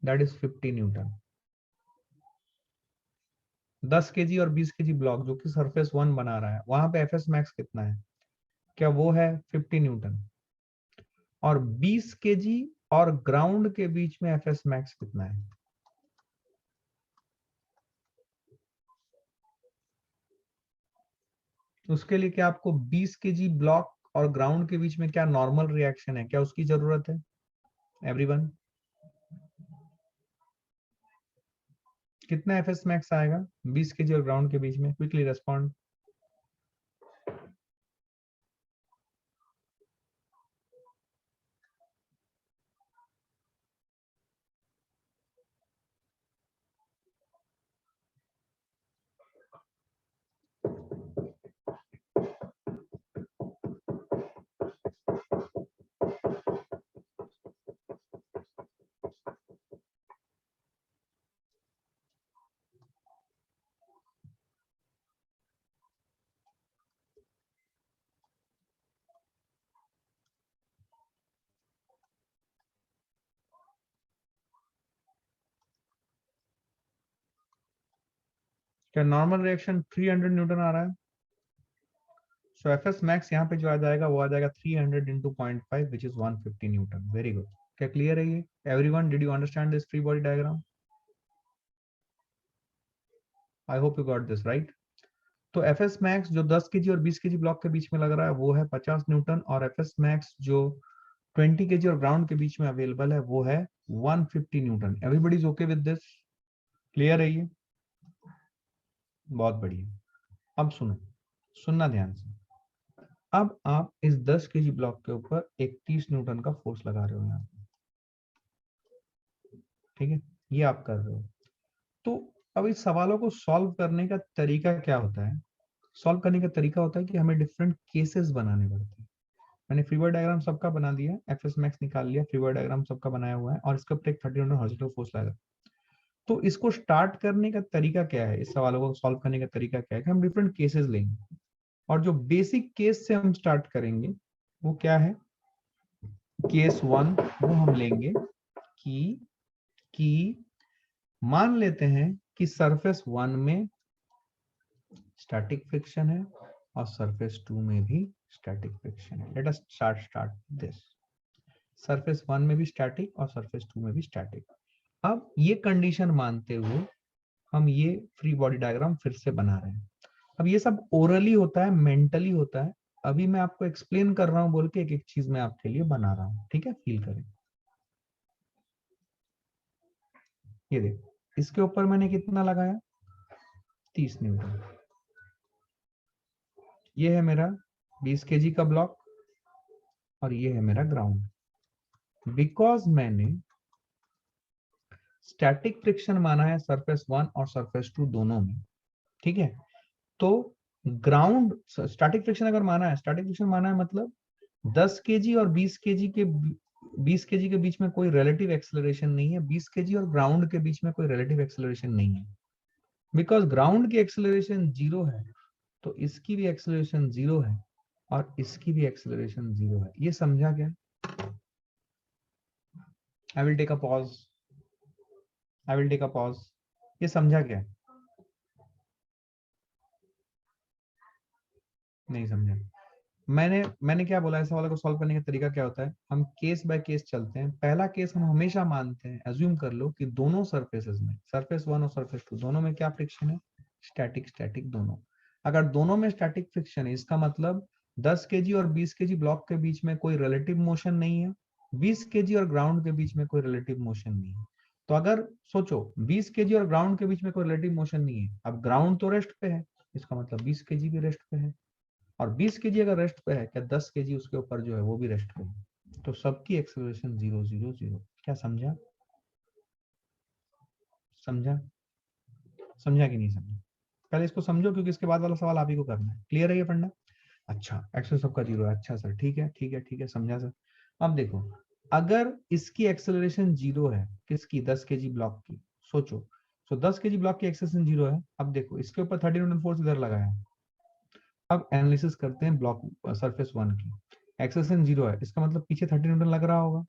that is 50 Newton. 10 kg और 20 kg ब्लॉक जो कि सरफेस 1 बना रहा है, वहां पे एफएस मैक्स कितना है, क्या वो है 50 न्यूटन। और 20 kg और ग्राउंड के बीच में एफएस मैक्स कितना है, उसके लिए क्या आपको 20 kg ब्लॉक और ग्राउंड के बीच में क्या नॉर्मल रिएक्शन है, क्या उसकी जरूरत है एवरीवन? कितना एफएस मैक्स आएगा 20 kg और ग्राउंड के बीच में? Quickly respond. क्या नॉर्मल रिएक्शन 300 न्यूटन आ रहा है? सो एफएस मैक्स यहाँ पे जो आ जाएगा वो आ जाएगा 300 into 0.5 which is 150 Newton. Very good. क्या क्लियर है ये everyone? Did you understand this free body diagram? I hope you got this right. तो एफएस मैक्स जो 10 kg और 20 kg ब्लॉक के बीच में लग रहा है वो है 50 न्यूटन, और एफएस मैक्स जो 20 kg और ग्राउंड के बीच में अवेलेबल है वो है 150 Newton. Everybody is okay with this? Clear है ये? बहुत बढ़िया। अब सुनो, सुनना ध्यान से। अब आप इस 10 केजी ब्लॉक के ऊपर 31 न्यूटन का फोर्स लगा रहे हो यहाँ पे, ठीक है, ये आप कर रहे हो। तो अब इस सवालों को सॉल्व करने का तरीका क्या होता है? सॉल्व करने का तरीका होता है कि हमें डिफरेंट केसेस बनाने पड़ते हैं। मैंने फ्री बॉडी डायग्राम सबका बना दिया, एफएस मैक्स निकाल लिया, फ्री बॉडी डायग्राम सबका बनाया हुआ है और इसके ऊपर एक 30 न्यूटन हॉरिजॉन्टल फोर्स लगा। तो इसको स्टार्ट करने का तरीका क्या है, इस सवालों को सॉल्व करने का तरीका क्या है कि हम डिफरेंट केसेस लेंगे और जो बेसिक केस से हम स्टार्ट करेंगे वो क्या है, केस 1 वो हम लेंगे कि मान लेते हैं कि सरफेस 1 में स्टैटिक फ्रिक्शन है और सरफेस 2 में भी स्टैटिक फ्रिक्शन है। Let us start this. Surface 1 में भी स्टैटिक और सरफेस 2 में भी स्टैटिक। अब ये कंडीशन मानते हुए हम ये फ्री बॉडी डायग्राम फिर से बना रहे हैं। अब ये सब ओरली होता है, मेंटली होता है, अभी मैं आपको एक्सप्लेन कर रहा हूं बोल के एक एक चीज मैं आपके लिए बना रहा हूं, ठीक है, फील करें। ये देखो, इसके ऊपर मैंने कितना लगाया, 30 न्यूटन। ये है मेरा 20 केजी का ब्लॉक और ये है मेरा ग्राउंड। बिकॉज मैंने स्टैटिक फ्रिक्शन माना है सरफेस 1 और सरफेस 2 दोनों में, ठीक है, तो ग्राउंड स्टैटिक फ्रिक्शन अगर माना है, स्टैटिक फ्रिक्शन माना है मतलब 10 केजी और 20 केजी के बीच में कोई रिलेटिव एक्सेलरेशन नहीं है, 20 केजी और ग्राउंड के बीच में कोई रिलेटिव एक्सेलरेशन नहीं है। बिकॉज ग्राउंड की एक्सेलरेशन 0 है तो इसकी भी एक्सेलरेशन 0 है और इसकी भी एक्सेलरेशन 0 है। ये समझा क्या? I will take a pause. ये समझा क्या? नहीं समझा। मैंने क्या बोला, इस सवाल को सॉल्व करने का तरीका क्या होता है, हम केस बाय केस चलते हैं। पहला केस हम हमेशा मानते हैं, अज्यूम कर लो कि दोनों सरफेसेस में, सरफेस 1 और सरफेस 2 दोनों में क्या फ्रिक्शन है, स्टैटिक स्टैटिक दोनों। अगर दोनों में स्टैटिक फ्रिक्शन है इसका मतलब 10 केजी और 20 केजी ब्लॉक के बीच में कोई रिलेटिव मोशन नहीं है, 20 केजी और ग्राउंड के बीच में कोई रिलेटिव मोशन नहीं है। तो अगर सोचो 20 केजी और ग्राउंड के बीच में कोई रिलेटिव मोशन नहीं है, अब ग्राउंड तो रेस्ट पे है, इसका मतलब 20 केजी भी रेस्ट पे है, और 20 केजी अगर रेस्ट पे है, क्या 10 केजी उसके ऊपर जो है वो भी रेस्ट पे है, तो सबकी एक्सेलरेशन 0 0 0। क्या समझा? समझा? समझा कि नहीं समझा? पहले इसको समझो क्योंकि इसके बाद वाला सवाल आप ही को करना है। क्लियर है ये फंडा? अच्छा, एक्सेल सबका 0 है, अच्छा सर, ठीक है ठीक है ठीक है, समझा सर। अब देखो, अगर इसकी एक्सेलरेशन 0 है, किसकी, 10 केजी ब्लॉक की, सोचो, तो 10 केजी ब्लॉक की एक्सेलरेशन 0 है। अब देखो इसके ऊपर 30 न्यूटन फोर्स इधर लगाया है। अब एनालिसिस करते हैं ब्लॉक सरफेस 1 की, एक्सेलरेशन 0 है, इसका मतलब पीछे 30 न्यूटन लग रहा होगा।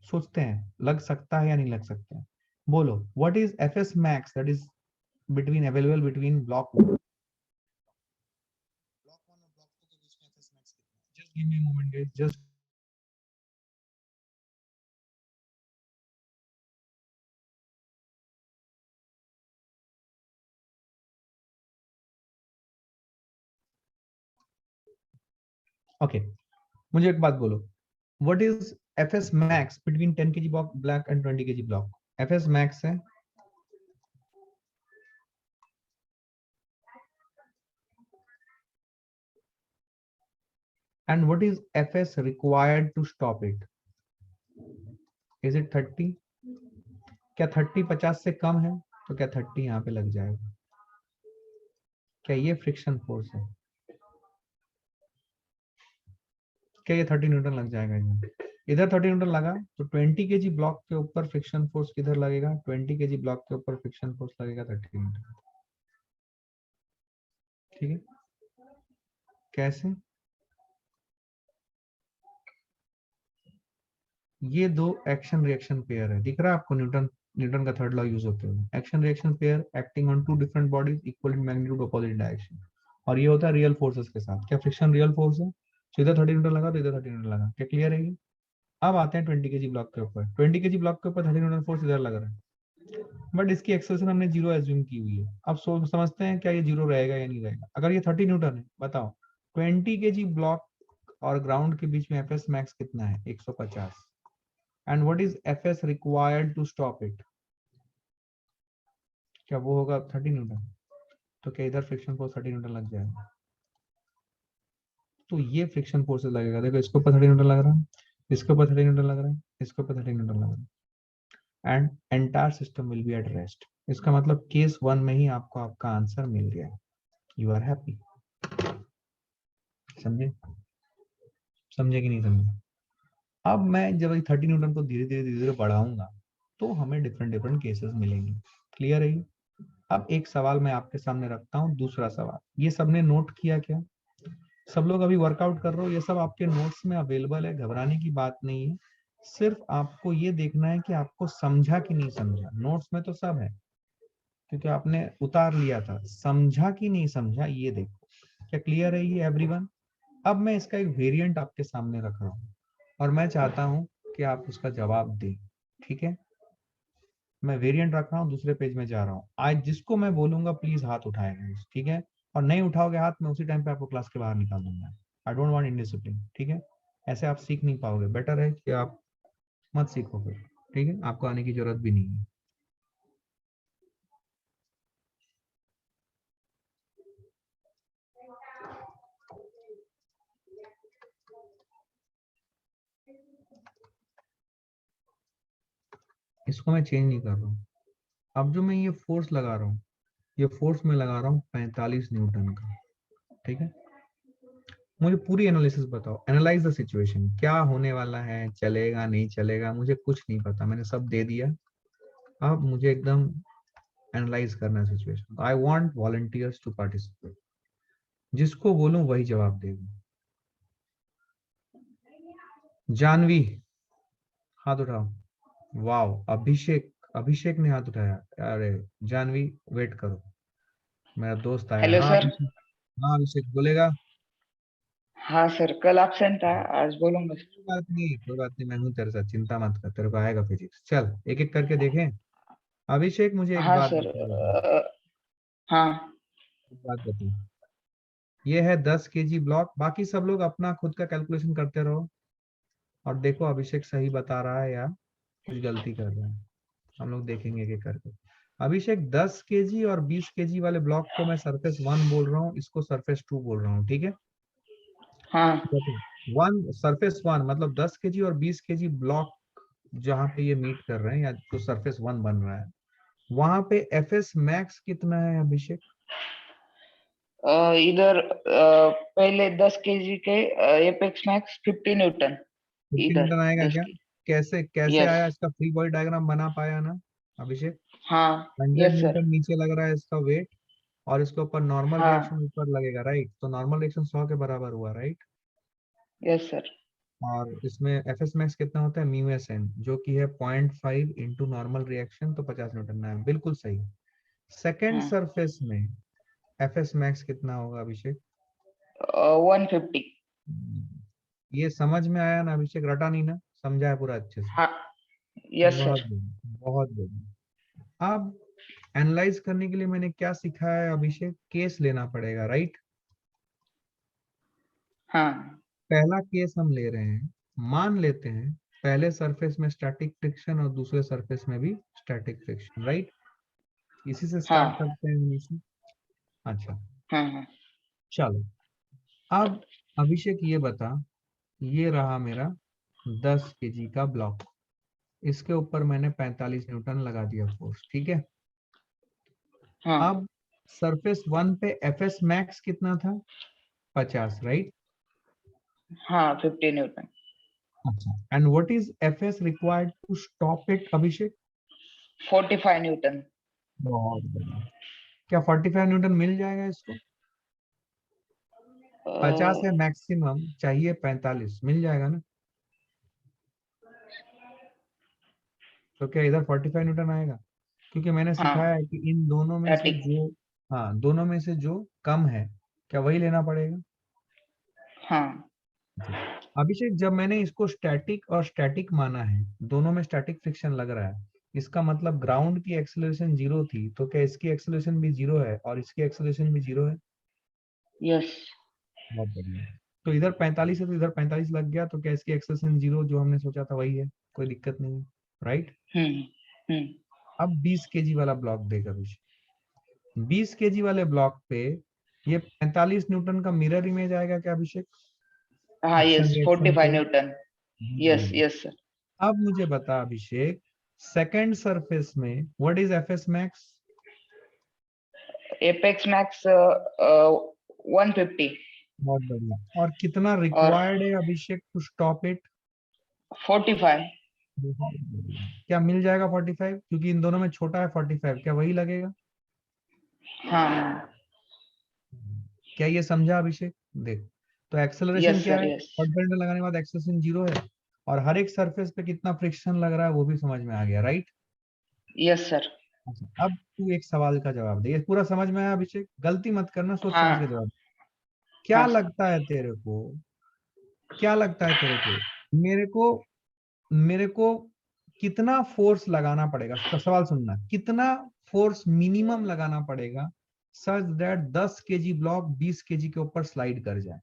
सोचते हैं लग सकता है या नहीं लग सकता है, बोलो। What is FS max that is between available between block 1 और ब्लॉक 2 के बीच में एफएस मैक्स कितना है? Just give me a moment guys, just okay. मुझे एक बात बोलो, what is FS max between 10 KG block and 20 KG block? FS max है and what is fs required to stop it? Is it 30? क्या 30 50 से कम है तो क्या 30 यहाँ पे लग जाएगा? क्या ये फ्रिक्शन फोर्स है? क्या ये 30 न्यूटन लग जाएगा इधर? इधर 30 न्यूटन लगा तो 20 केजी ब्लॉक के ऊपर फ्रिक्शन फोर्स किधर लगेगा? 20 केजी ब्लॉक के ऊपर फ्रिक्शन फोर्स लगेगा 30 न्यूटन। ठीक है, कैसे? ये दो एक्शन रिएक्शन पेयर है, दिख रहा है आपको? न्यूटन का थर्ड लॉ यूज होते हुए, action reaction pair acting on two different bodies equal in magnitude opposite direction, और ये होता है रियल फोर्सेस के साथ। क्या फ्रिक्शन रियल फोर्स है? तो इधर 30 न्यूटन लगा तो इधर 30 न्यूटन लगा। क्या क्लियर है ये? अब आते हैं 20 केजी ब्लॉक के ऊपर। 20 केजी ब्लॉक के ऊपर 30 न्यूटन फोर्स इधर लग रहा है, बट इसकी एक्सेलरेशन हमने 0 एज्यूम की हुई है। अब समझते हैं क्या ये 0 रहेगा या नहीं रहेगा। अगर ये 30 न्यूटन है, बताओ 20 केजी ब्लॉक और ग्राउंड के बीच में एफएस मैक्स कितना है? 150। And what is FS required to stop it? क्या वो होगा 30 न्यूटन? तो क्या इधर फ्रिक्शन फोर्स 30 न्यूटन लग जाएगा? तो ये फ्रिक्शन फोर्सेस लगेगा। देखो इसके ऊपर 30 न्यूटन लग रहा है, इसके ऊपर 30 न्यूटन लग रहा है, इसके ऊपर 30 न्यूटन लग रहा है, and entire system will be at rest. इसका मतलब केस 1 में ही आपको आपका आंसर मिल गया, यू आर हैप्पी। समझे? समझे कि नहीं समझे? अब मैं जब 30 न्यूटन को धीरे धीरे बढ़ाऊंगा तो हमें डिफरेंट डिफरेंट केसेस मिलेंगे। क्लियर है? अब एक सवाल मैं आपके सामने रखता हूँ, दूसरा सवाल। ये सबने नोट किया क्या? सब लोग अभी वर्कआउट कर रहे हो? ये सब आपके नोट्स में अवेलेबल है, घबराने की बात नहीं है। सिर्फ आपको ये देखना है कि आपको समझा कि नहीं समझा। नोट्स में तो सब है क्योंकि आपने उतार लिया था, समझा कि नहीं समझा ये देखो। क्या क्लियर है ये एवरीवन? अब मैं इसका एक वेरिएंट आपके सामने रख रहा हूँ और मैं चाहता हूँ कि आप उसका जवाब दें। ठीक है, मैं वेरिएंट रख रहा हूँ, दूसरे पेज में जा रहा हूँ। आज जिसको मैं बोलूंगा प्लीज हाथ उठाएगा, ठीक है? और नहीं उठाओगे हाथ, मैं उसी टाइम पे आपको क्लास के बाहर निकाल दूंगा। आई डोंट वांट इनडिसिप्लिन, ठीक है? ऐसे आप सीख नहीं पाओगे। बेटर है कि आप मत सीखो फिर, ठीक है? आपको आने की जरूरत भी नहीं है। इसको मैं चेंज नहीं कर रहा हूँ। अब जो मैं ये फोर्स लगा रहा हूँ, ये फोर्स में लगा रहा हूँ 45 न्यूटन का, ठीक है? मुझे पूरी एनालिसिस बताओ, एनालाइज द सिचुएशन। क्या होने वाला है, चलेगा नहीं चलेगा, मुझे कुछ नहीं पता, मैंने सब दे दिया। अब मुझे एकदम एनालाइज करना है situation. I want volunteers to participate. जिसको बोलूं वही जवाब देगा। जानवी हाथ उठाओ। वाओ, अभिषेक, अभिषेक ने हाथ उठाया। अरे जानवी वेट करो, मेरा दोस्त आया। हेलो हाँ सर। अभिषेक, हाँ अभिषेक बोलेगा। हाँ सर, कल एब्सेंट था, आज बोलूंगा सर। कोई बात नहीं, कोई बात नहीं, मैं हूँ तेरे साथ, चिंता मत कर, तेरे को आएगा फिजिक्स। चल एक एक करके देखें। अभिषेक मुझे एक हाँ बात सर। बता, हाँ एक बात बता। ये है 10 केजी ब्लॉक, बाकी सब लोग अपना खुद का कैलकुलेशन करते रहो और देखो अभिषेक सही बता रहा है या कुछ गलती कर रहा है। हम लोग देखेंगे एक एक करके। अभिषेक 10 केजी और 20 केजी वाले ब्लॉक को मैं सरफेस 1 बोल रहा हूँ, इसको सरफेस 2 बोल रहा हूँ, ठीक है? हाँ वन सरफेस 1 मतलब 10 केजी और 20 केजी ब्लॉक जहाँ पे ये मीट कर रहे हैं या जो सरफेस 1 बन रहा है, वहां पे एफएस मैक्स कितना है अभिषेक? इधर पहले 10 केजी के एपेक्स मैक्स 50 न्यूटन। 15 इधर न्यूटन आएगा 10 क्या? की। कैसे कैसे यस। आया? इसका फ्री बॉडी डायग्राम बना पाया ना अभिषेक? हाँ 100 यस सर। न्यूटन नीचे लग रहा है इसका वेट, और इसके ऊपर नॉर्मल हाँ रिएक्शन ऊपर लगेगा, राइट? तो नॉर्मल रिएक्शन 100 के बराबर हुआ, राइट? Yes sir. और इसमें एफ एस मैक्स कितना होता है? म्यू एस एन, जो कि है 0.5 इंटू नॉर्मल रिएक्शन, तो 50 न्यूटन है। बिल्कुल सही। सेकेंड हाँ सरफेस में एफ एस मैक्स कितना होगा अभिषेक? 150। ये समझ में आया ना अभिषेक? रटा नहीं ना? समझा है पूरा अच्छे से? हाँ यस बहुत सर। बढ़िया, बहुत बढ़िया। अब एनालाइज करने के लिए मैंने क्या सिखाया है अभिषेक? केस लेना पड़ेगा, राइट? हाँ पहला केस हम ले रहे हैं, मान लेते हैं पहले सरफेस में स्टैटिक फ्रिक्शन और दूसरे सरफेस में भी स्टैटिक फ्रिक्शन, राइट? इसी से स्टार्ट हाँ करते हैं हमेशा। अच्छा हाँ हाँ चलो, अब अभिषेक ये बता, ये रहा मेरा 10 केजी का ब्लॉक, इसके ऊपर मैंने 45 न्यूटन लगा दिया फोर्स, ठीक है? हाँ अब सरफेस 1 पे एफ एस मैक्स कितना था? 50, राइट? हाँ 50 न्यूटन। अच्छा, and what is F S required to stop it Abhishek? 45 newton. बहुत बढ़िया। क्या 45 न्यूटन मिल जाएगा इसको? 50 है मैक्सिमम, चाहिए 45, मिल जाएगा ना? तो क्या इधर 45 न्यूटन आएगा? क्योंकि मैंने हाँ सिखाया है कि इन दोनों में से स्टैटिक। जो, हाँ दोनों में से जो कम है क्या वही लेना पड़ेगा? हाँ अभिषेक जब मैंने इसको स्टैटिक और स्टैटिक माना है, दोनों में स्टैटिक फ्रिक्शन लग रहा है, इसका मतलब ग्राउंड की एक्सेलरेशन 0 थी, तो क्या इसकी एक्सेलरेशन भी 0 है और इसकी एक्सेलरेशन भी 0 है? यस। बहुत बढ़िया। तो इधर 45 है तो इधर 45 लग गया, तो क्या इसकी एक्सेलरेशन 0 जो हमने सोचा था वही है, कोई दिक्कत नहीं है, राइट? हम्म। अब 20 केजी वाला ब्लॉक देगा अभिषेक। 20 केजी वाले ब्लॉक पे ये 45 न्यूटन का मिरर इमेज आएगा क्या अभिषेक? हाँ Friction यस, reaction 45 पे। Newton. Yes hmm. Yes sir. अब मुझे बता अभिषेक, सेकंड सरफेस में what is FS max? Apex max 150 बहुत बढ़िया। और कितना और रिक्वायर्ड है अभिषेक टू स्टॉप इट? 45। क्या मिल जाएगा 45? क्योंकि इन दोनों में छोटा है 45, क्या वही लगेगा? हाँ क्या ये समझा अभिषेक? देख, तो एक्सेलरेशन यस क्या सर है? यस। हॉट बेल्ट लगाने के बाद एक्सेलरेशन 0 है, और हर एक सरफेस पे कितना फ्रिक्शन लग रहा है वो भी समझ में आ गया, राइट? Yes sir. अब तू एक सवाल का जवाब दे। ये पूरा समझ में आया अभिषेक? गलती मत करना, सोच समझ के हाँ जवाब। क्या हाँ सर। लगता है तेरे को, क्या लगता है तेरे को, मेरे को कितना फोर्स लगाना पड़ेगा? सवाल सुनना, कितना फोर्स मिनिमम लगाना पड़ेगा such that 10 KG block 20 KG के ऊपर स्लाइड कर जाए?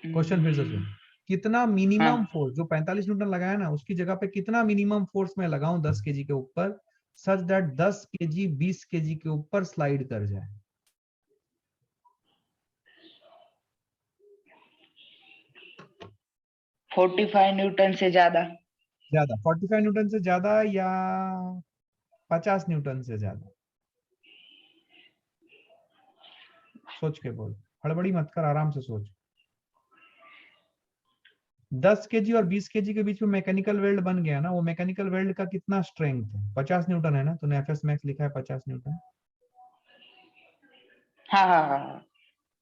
क्वेश्चन फिर से सुन, कितना मिनिमम हाँ फोर्स, जो 45 न्यूटन लगाया ना उसकी जगह पे कितना मिनिमम फोर्स मैं लगाऊं 10 केजी के ऊपर सच दैट 10 केजी 20 केजी के ऊपर स्लाइड कर जाए? 45 न्यूटन से ज्यादा। ज्यादा? 45 न्यूटन से ज्यादा या 50 न्यूटन से ज्यादा? सोच के बोल, हड़बड़ी मत कर, आराम से सोच। 10 केजी और 20 केजी के बीच में मैकेनिकल वेल्ड बन गया ना, वो मैकेनिकल वेल्ड का कितना स्ट्रेंथ है? 50 न्यूटन है ना, तूने एफएस मैक्स लिखा है 50 न्यूटन। हाँ हाँ हाँ।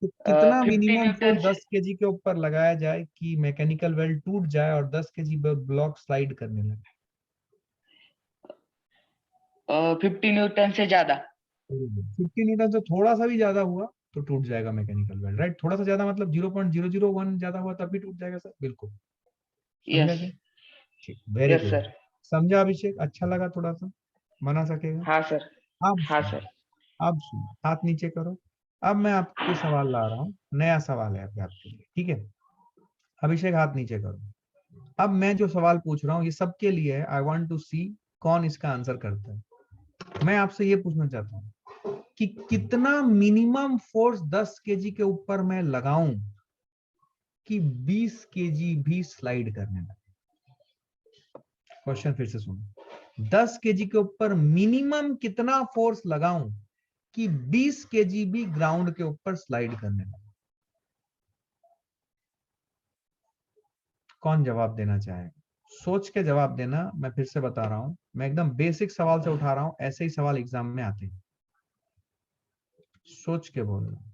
तो कितना 50 मिनिमम न्यूटन फोर्स से 10 केजी के ऊपर लगाया जाए कि मैकेनिकल वेल्ड टूट जाए और 10 केजी ब्लॉक स्लाइड करने लगे? 50 न्यूटन से ज्यादा। 50 न्यूटन से थोड़ा सा भी ज्यादा हुआ तो टूट जाएगा मैकेनिकल वेल्ड, राइट? थोड़ा सा ज्यादा मतलब 0.001 ज्यादा हुआ तब भी टूट जाएगा सर, बिल्कुल। समझा यस क्या? ठीक, वेरी यस गुड। सर। समझा अभिषेक? अच्छा लगा थोड़ा सा? बना सकेगा? हाँ सर। अब हाँ सुन, सर। अब सुन, हाथ नीचे करो। अब मैं आपके सवाल ला रहा हूँ, नया सवाल है अभी आपके लिए, ठीक है? अभिषेक हाथ नीचे करो। अब मैं जो सवाल पूछ रहा हूँ ये सबके लिए है, आई वांट टू सी कौन इसका आंसर करता है। मैं आपसे ये पूछना चाहता हूँ कि कितना मिनिमम फोर्स 10 केजी के ऊपर मैं लगाऊं कि 20 केजी भी स्लाइड करने लगे? क्वेश्चन फिर से सुनो, 10 केजी के ऊपर मिनिमम कितना फोर्स लगाऊं कि 20 केजी भी ग्राउंड के ऊपर स्लाइड करने लगे? कौन जवाब देना चाहेगा? सोच के जवाब देना। मैं फिर से बता रहा हूं, मैं एकदम बेसिक सवाल से उठा रहा हूं, ऐसे ही सवाल एग्जाम में आते हैं। सोच के बोलना।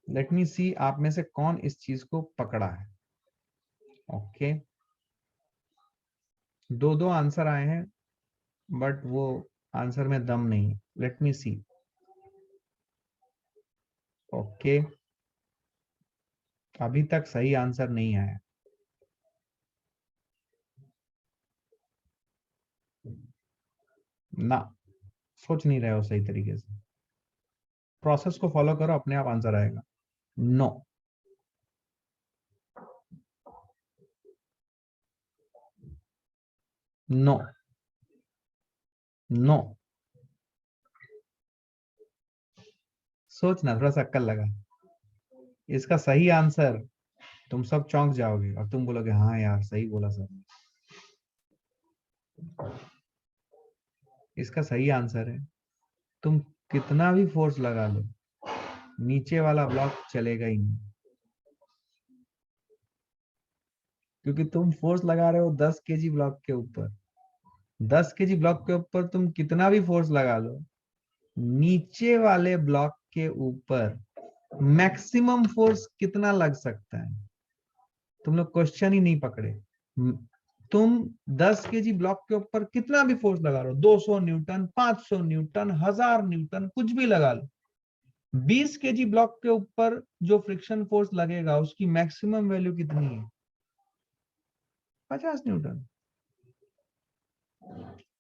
लेट मी सी आप में से कौन इस चीज को पकड़ा है। ओके, दो दो आंसर आए हैं बट वो आंसर में दम नहीं। लेट मी सी। ओके, अभी तक सही आंसर नहीं आया। ना, सोच नहीं रहे हो सही तरीके से। प्रोसेस को फॉलो करो, अपने आप आंसर आएगा। No, no, no. सोचना, थोड़ा सा अक्ल लगा। इसका सही आंसर, तुम सब चौंक जाओगे और तुम बोलोगे हाँ यार सही बोला सर। इसका सही आंसर है, तुम कितना भी फोर्स लगा लो नीचे वाला ब्लॉक चलेगा ही नहीं, क्योंकि तुम फोर्स लगा रहे हो 10 केजी ब्लॉक के ऊपर। 10 केजी ब्लॉक के ऊपर तुम कितना भी फोर्स लगा लो, नीचे वाले ब्लॉक के ऊपर मैक्सिमम फोर्स कितना लग सकता है? तुम लोग क्वेश्चन ही नहीं पकड़े। तुम 10 केजी ब्लॉक के ऊपर कितना भी फोर्स लगा लो, 200 न्यूटन, 500 न्यूटन, 1000 न्यूटन, कुछ भी लगा लो, 20 केजी ब्लॉक के ऊपर जो फ्रिक्शन फोर्स लगेगा उसकी मैक्सिमम वैल्यू कितनी है? 50 न्यूटन।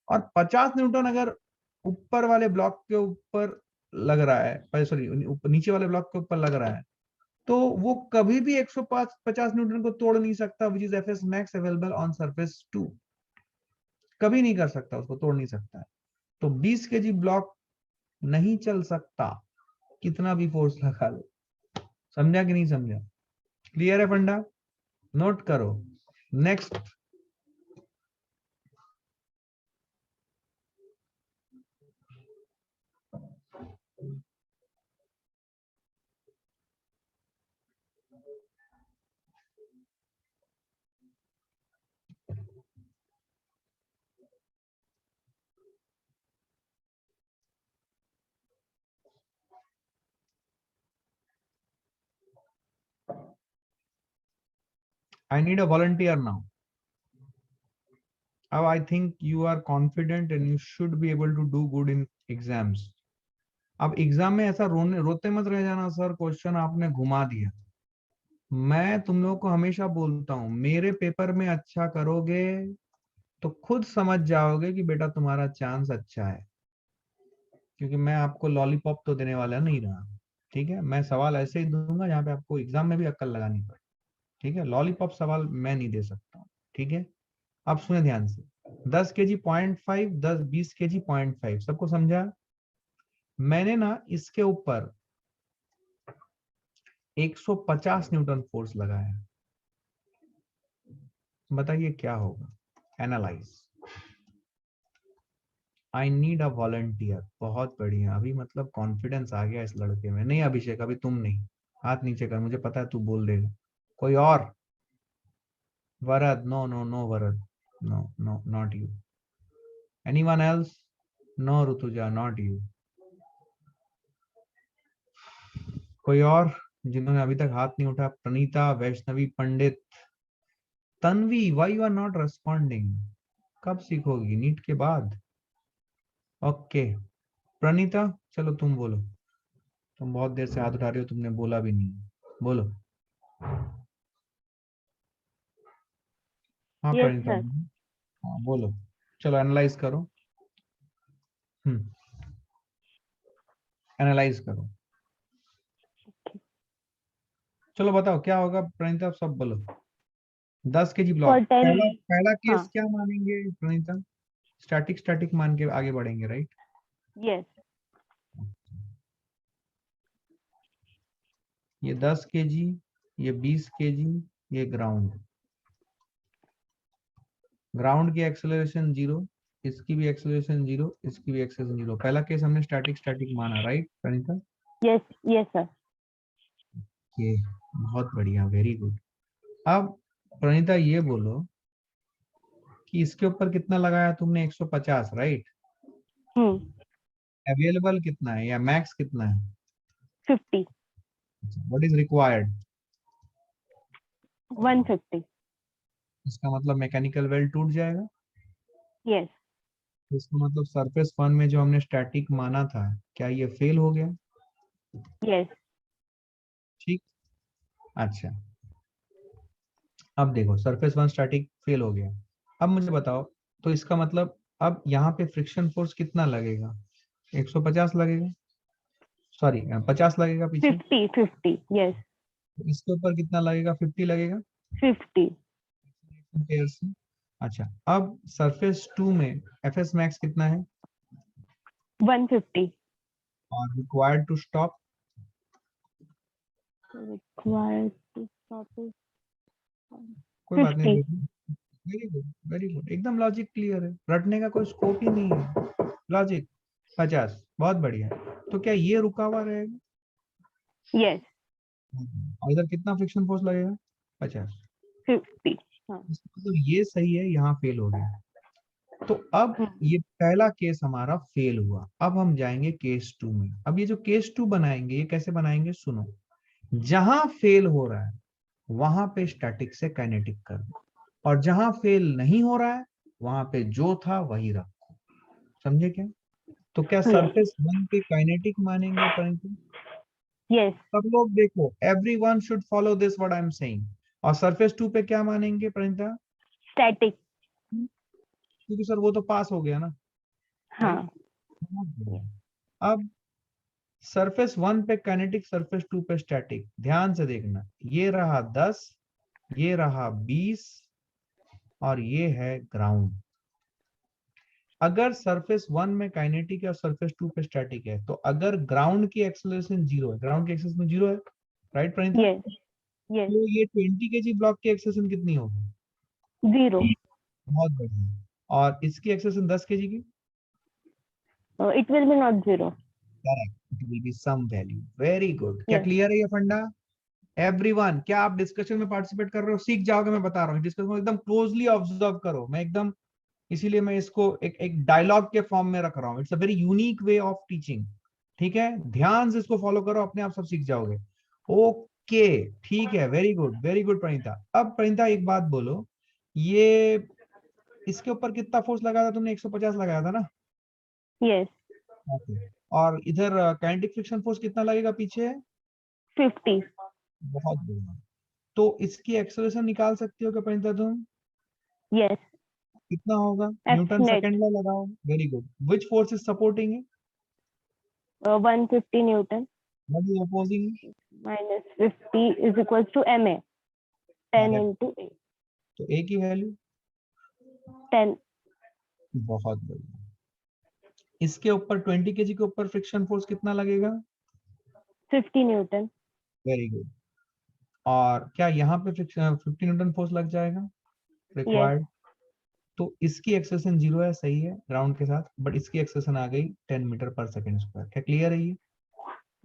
और 50 न्यूटन अगर ऊपर वाले ब्लॉक के ऊपर लग रहा है, सॉरी नीचे वाले ब्लॉक के ऊपर लग रहा है, तो वो कभी भी 150 न्यूटन को तोड़ नहीं सकता, which is FS max available on surface 2। कभी नहीं कर सकता, उसको तोड़ नहीं सकता है। तो 20 केजी ब्लॉक नहीं चल सकता, कितना भी फोर्स लगा लो। समझा कि नहीं समझा? क्लियर है फंडा? नोट करो। Next, I need a volunteer now. Now I think you are confident and you should be able to do good in exams. अब एग्जाम में ऐसा रोते मत रह जाना सर क्वेश्चन आपने घुमा दिया। मैं तुम लोगों को हमेशा बोलता हूँ, मेरे पेपर में अच्छा करोगे तो खुद समझ जाओगे कि बेटा तुम्हारा चांस अच्छा है, क्योंकि मैं आपको लॉलीपॉप तो देने वाला नहीं रहा। ठीक है, मैं सवाल ऐसे ही दूंगा जहाँ पे आपको एग्जाम में भी अक्ल लगानी पड़े। ठीक है, लॉलीपॉप सवाल मैं नहीं दे सकता हूँ। ठीक है, अब सुने ध्यान से। 10 केजी 0.5, 10 20 केजी 0.5, सबको समझा? मैंने ना इसके ऊपर 150 न्यूटन फोर्स लगाया, बताइए क्या होगा? Analyse. I need a volunteer. बहुत बढ़िया, अभी मतलब कॉन्फिडेंस आ गया इस लड़के में। नहीं अभिषेक, अभी तुम नहीं, हाथ नीचे कर, मुझे पता है तू बोल देगा। कोई और? Varad? No no no Varad, no no not you. Anyone else? No Rutuja, not you. कोई और जिन्होंने अभी तक हाथ नहीं उठाया? Pranita, Vaishnavi, Pandit, Tanvi, why you are not responding? कब सीखोगी? नीट के बाद? ओके प्रणीता, चलो तुम बोलो। तुम बहुत देर से हाथ उठा रही हो, तुमने बोला भी नहीं, बोलो। हाँ Yes, प्रणीता, sir. हाँ बोलो। चलो एनालाइज करो। एनालाइज करो। चलो बताओ क्या होगा प्रणीता, सब बोलो। 10 केजी ब्लॉक, For 10, पहला केस हाँ. क्या मानेंगे प्रणीता? स्टैटिक स्टैटिक मान के आगे बढ़ेंगे, राइट? Yes. ये 10 केजी, ये 20 केजी, ये ग्राउंड। ग्राउंड की एक्सेलरेशन 0, इसकी भी एक्सेलरेशन 0, इसकी भी एक्सेलरेशन 0। पहला केस हमने स्टैटिक स्टैटिक माना, right Praneeta? Yes, yes, sir. ये बहुत बढ़िया, वेरी गुड। अब प्रणीता ये बोलो कि इसके ऊपर कितना लगाया तुमने? 150, राइट? अवेलेबल कितना है या मैक्स कितना है? 50, व्हाट इज रिक्वायर्ड? 150. इसका मतलब मैकेनिकल वेल टूट जाएगा। Yes, इसका मतलब सरफेस 1 में जो हमने स्टैटिक माना था, क्या ये फेल हो गया? yes. ठीक, अच्छा। अब देखो सरफेस 1 स्टैटिक फेल हो गया। अब मुझे बताओ, तो इसका मतलब अब यहाँ पे फ्रिक्शन फोर्स कितना लगेगा? 150 लगेगा, सॉरी 50 लगेगा पीछे। 50, 50. Yes, इसके ऊपर कितना लगेगा? 50 लगेगा 50. पेयर से। अच्छा, अब सरफेस 2 में एफएस मैक्स कितना है 150. और required to stop? Required to stop it. कोई बात नहीं, 50. देखो वेरी गुड वेरी गुड, एकदम लॉजिक क्लियर है, रटने का कोई स्कोप ही नहीं है। लॉजिक 50, बहुत बढ़िया। तो क्या ये रुका हुआ रहेगा? Yes, और इधर कितना फ्रिक्शन फोर्स लगेगा? 50। 50. हाँ. तो ये सही है, यहाँ फेल हो गया। तो अब ये पहला केस हमारा फेल हुआ। अब हम जाएंगे केस 2 में। अब ये जो केस 2 बनाएंगे, ये कैसे बनाएंगे सुनो। जहां फेल हो रहा है वहां पे स्टैटिक से काइनेटिक कर दो, और जहां फेल नहीं हो रहा है वहां पे जो था वही रखो। समझे क्या? तो क्या सरफेस 1 पे काइनेटिक मानेंगे परंतु? Yes, सब लोग देखो, everyone should follow this what I am saying. और सरफेस 2 पे क्या मानेंगे परिणीता? static. क्योंकि सर वो तो पास हो गया ना। हाँ. अब सरफेस 1 पे काइनेटिक, सरफेस 2 पे स्टैटिक। ध्यान से देखना, ये रहा 10, ये रहा 20 और ये है ग्राउंड। अगर सरफेस 1 में काइनेटिक है और सरफेस 2 पे स्टैटिक है, तो अगर ग्राउंड की एक्सेलरेशन 0 है, ग्राउंड की एक्सेलरेशन 0 है, राइट प्रणीता? yes, yes, तो ये 20 केजी ब्लॉक की एक्सेलरेशन कितनी होगी? 0. बहुत बढ़िया। और इसकी एक्सेलरेशन 10 केजी की? It will be not 0. Correct, it will be some value. Very good. क्या Yes. क्लियर है ये फंडा? एवरीवन, क्या आप डिस्कशन में पार्टिसिपेट कर रहे हो? सीख जाओगे, मैं बता रहा हूँ। डिस्कशन को एकदम क्लोजली ऑब्जर्व करो। मैं एकदम, इसीलिए मैं इसको एक डायलॉग के फॉर्म में रख रहा हूँ। It's a very unique way of teaching. ठीक है, ध्यान से इसको फॉलो करो, अपने आप सब सीख जाओगे। ओके, ठीक है, very good, very good Praneeta. अब प्रणीता एक बात बोलो, ये इसके ऊपर कितना फोर्स लगाया था तुमने? 150 लगाया था ना? Yes, okay. और इधर काइनेटिक फ्रिक्शन फोर्स कितना लगेगा पीछे? 50. बहुत बढ़िया। तो इसकी एक्सेलरेशन निकाल सकती हो क्या प्रणीता तुम? Yes, कितना होगा? F newton net. Second law लगाओ। Very good. Which force is supporting it? 150 Newton what is opposing it? minus 50 is equals to ma. 10 into a. तो ए की वैल्यू 10. बहुत बढ़िया। इसके ऊपर 20 केजी के ऊपर फ्रिक्शन फोर्स कितना लगेगा? 50 Newton. Very good. और क्या यहाँ पे 50 न्यूटन फोर्स लग जाएगा रिक्वायर्ड? तो इसकी एक्सेलरेशन 0 है, सही है, ग्राउंड के साथ, बट इसकी एक्सेलरेशन आ गई 10 मीटर पर सेकंड स्क्वायर। क्या क्लियर है ये?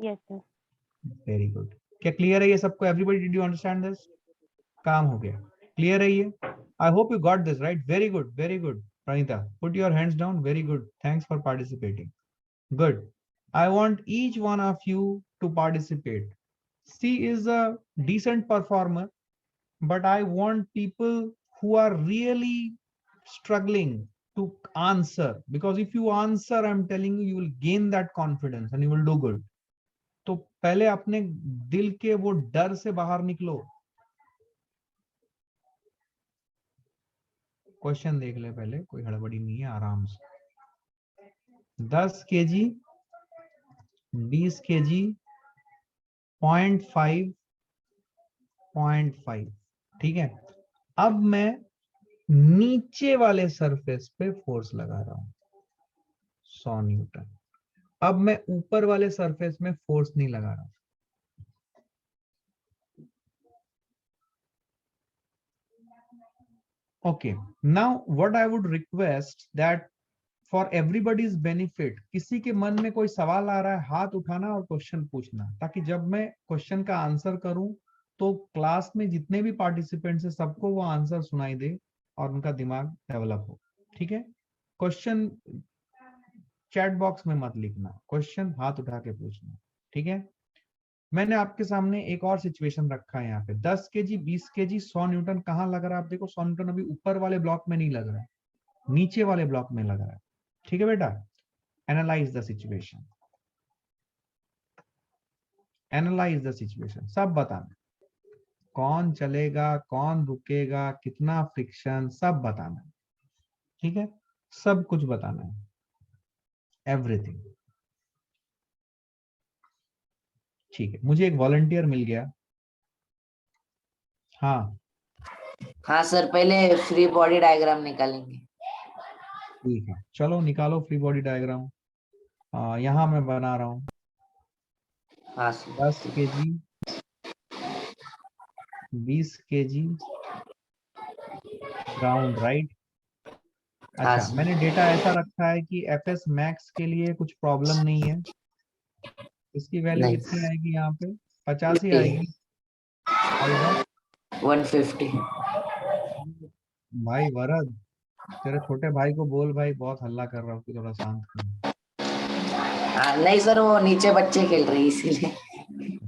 Yes, sir. Very good. क्या क्लियर है ये सबको? Everybody, did you understand this? काम हो गया। क्लियर है ये? I hope you got this, right? Very good, very good. Praneeta, put your hands down. Very good, thanks for participating. Good. I want each one of you to participate. C is a decent performer, but I want people who are really struggling to answer, because if you answer, I'm telling you, you will gain that confidence and you will do good. तो पहले अपने दिल के वो डर से बाहर निकलो। क्वेश्चन देख ले पहले, कोई हड़बड़ी नहीं है, आराम से। 10 केजी, 20 केजी, 0.5, 0.5, ठीक है। अब मैं नीचे वाले सरफेस पे फोर्स लगा रहा हूं 100 न्यूटन। अब मैं ऊपर वाले सरफेस में फोर्स नहीं लगा रहा। Okay, now what I would request that for everybody's benefit, किसी के मन में कोई सवाल आ रहा है, हाथ उठाना और क्वेश्चन पूछना, ताकि जब मैं क्वेश्चन का आंसर करूं तो क्लास में जितने भी पार्टिसिपेंट्स हैं सबको वो आंसर सुनाई दे और उनका दिमाग डेवलप हो। ठीक है, क्वेश्चन चैट बॉक्स में मत लिखना, क्वेश्चन हाथ उठा के पूछना। ठीक है, मैंने आपके सामने एक और सिचुएशन रखा है यहाँ पे। 10 केजी, 20 केजी, 100 न्यूटन कहाँ लग रहा है? आप देखो, 100 न्यूटन अभी ऊपर वाले ब्लॉक में नहीं लग रहा है, नीचे वाले ब्लॉक में लग रहा है। ठीक है बेटा, analyse the situation, analyse the situation, सब बताना, कौन चलेगा, कौन रुकेगा, कितना फ्रिक्शन, सब बताना है। ठीक है, सब कुछ बताना है, एवरीथिंग। ठीक है, मुझे एक वॉलंटियर मिल गया। हाँ हाँ सर, पहले फ्री बॉडी डायग्राम निकालेंगे। ठीक है, चलो निकालो फ्री बॉडी डायग्राम। यहाँ मैं बना रहा हूँ। हाँ sir. 10 KG, 20 KG, ground, right? हाँ अच्छा, सर। मैंने डेटा ऐसा रखा है कि एफएस मैक्स के लिए कुछ प्रॉब्लम नहीं है। इसकी वैल्यू नहीं। कितनी आएगी यहाँ पे? 50 ही आएगी। 150। भाई वरद, तेरे छोटे भाई को बोल भाई, बहुत हल्ला कर रहा हूँ, कि थोड़ा शांत कर। नहीं सर, वो नीचे बच्चे खेल रहे हैं इसीलिए।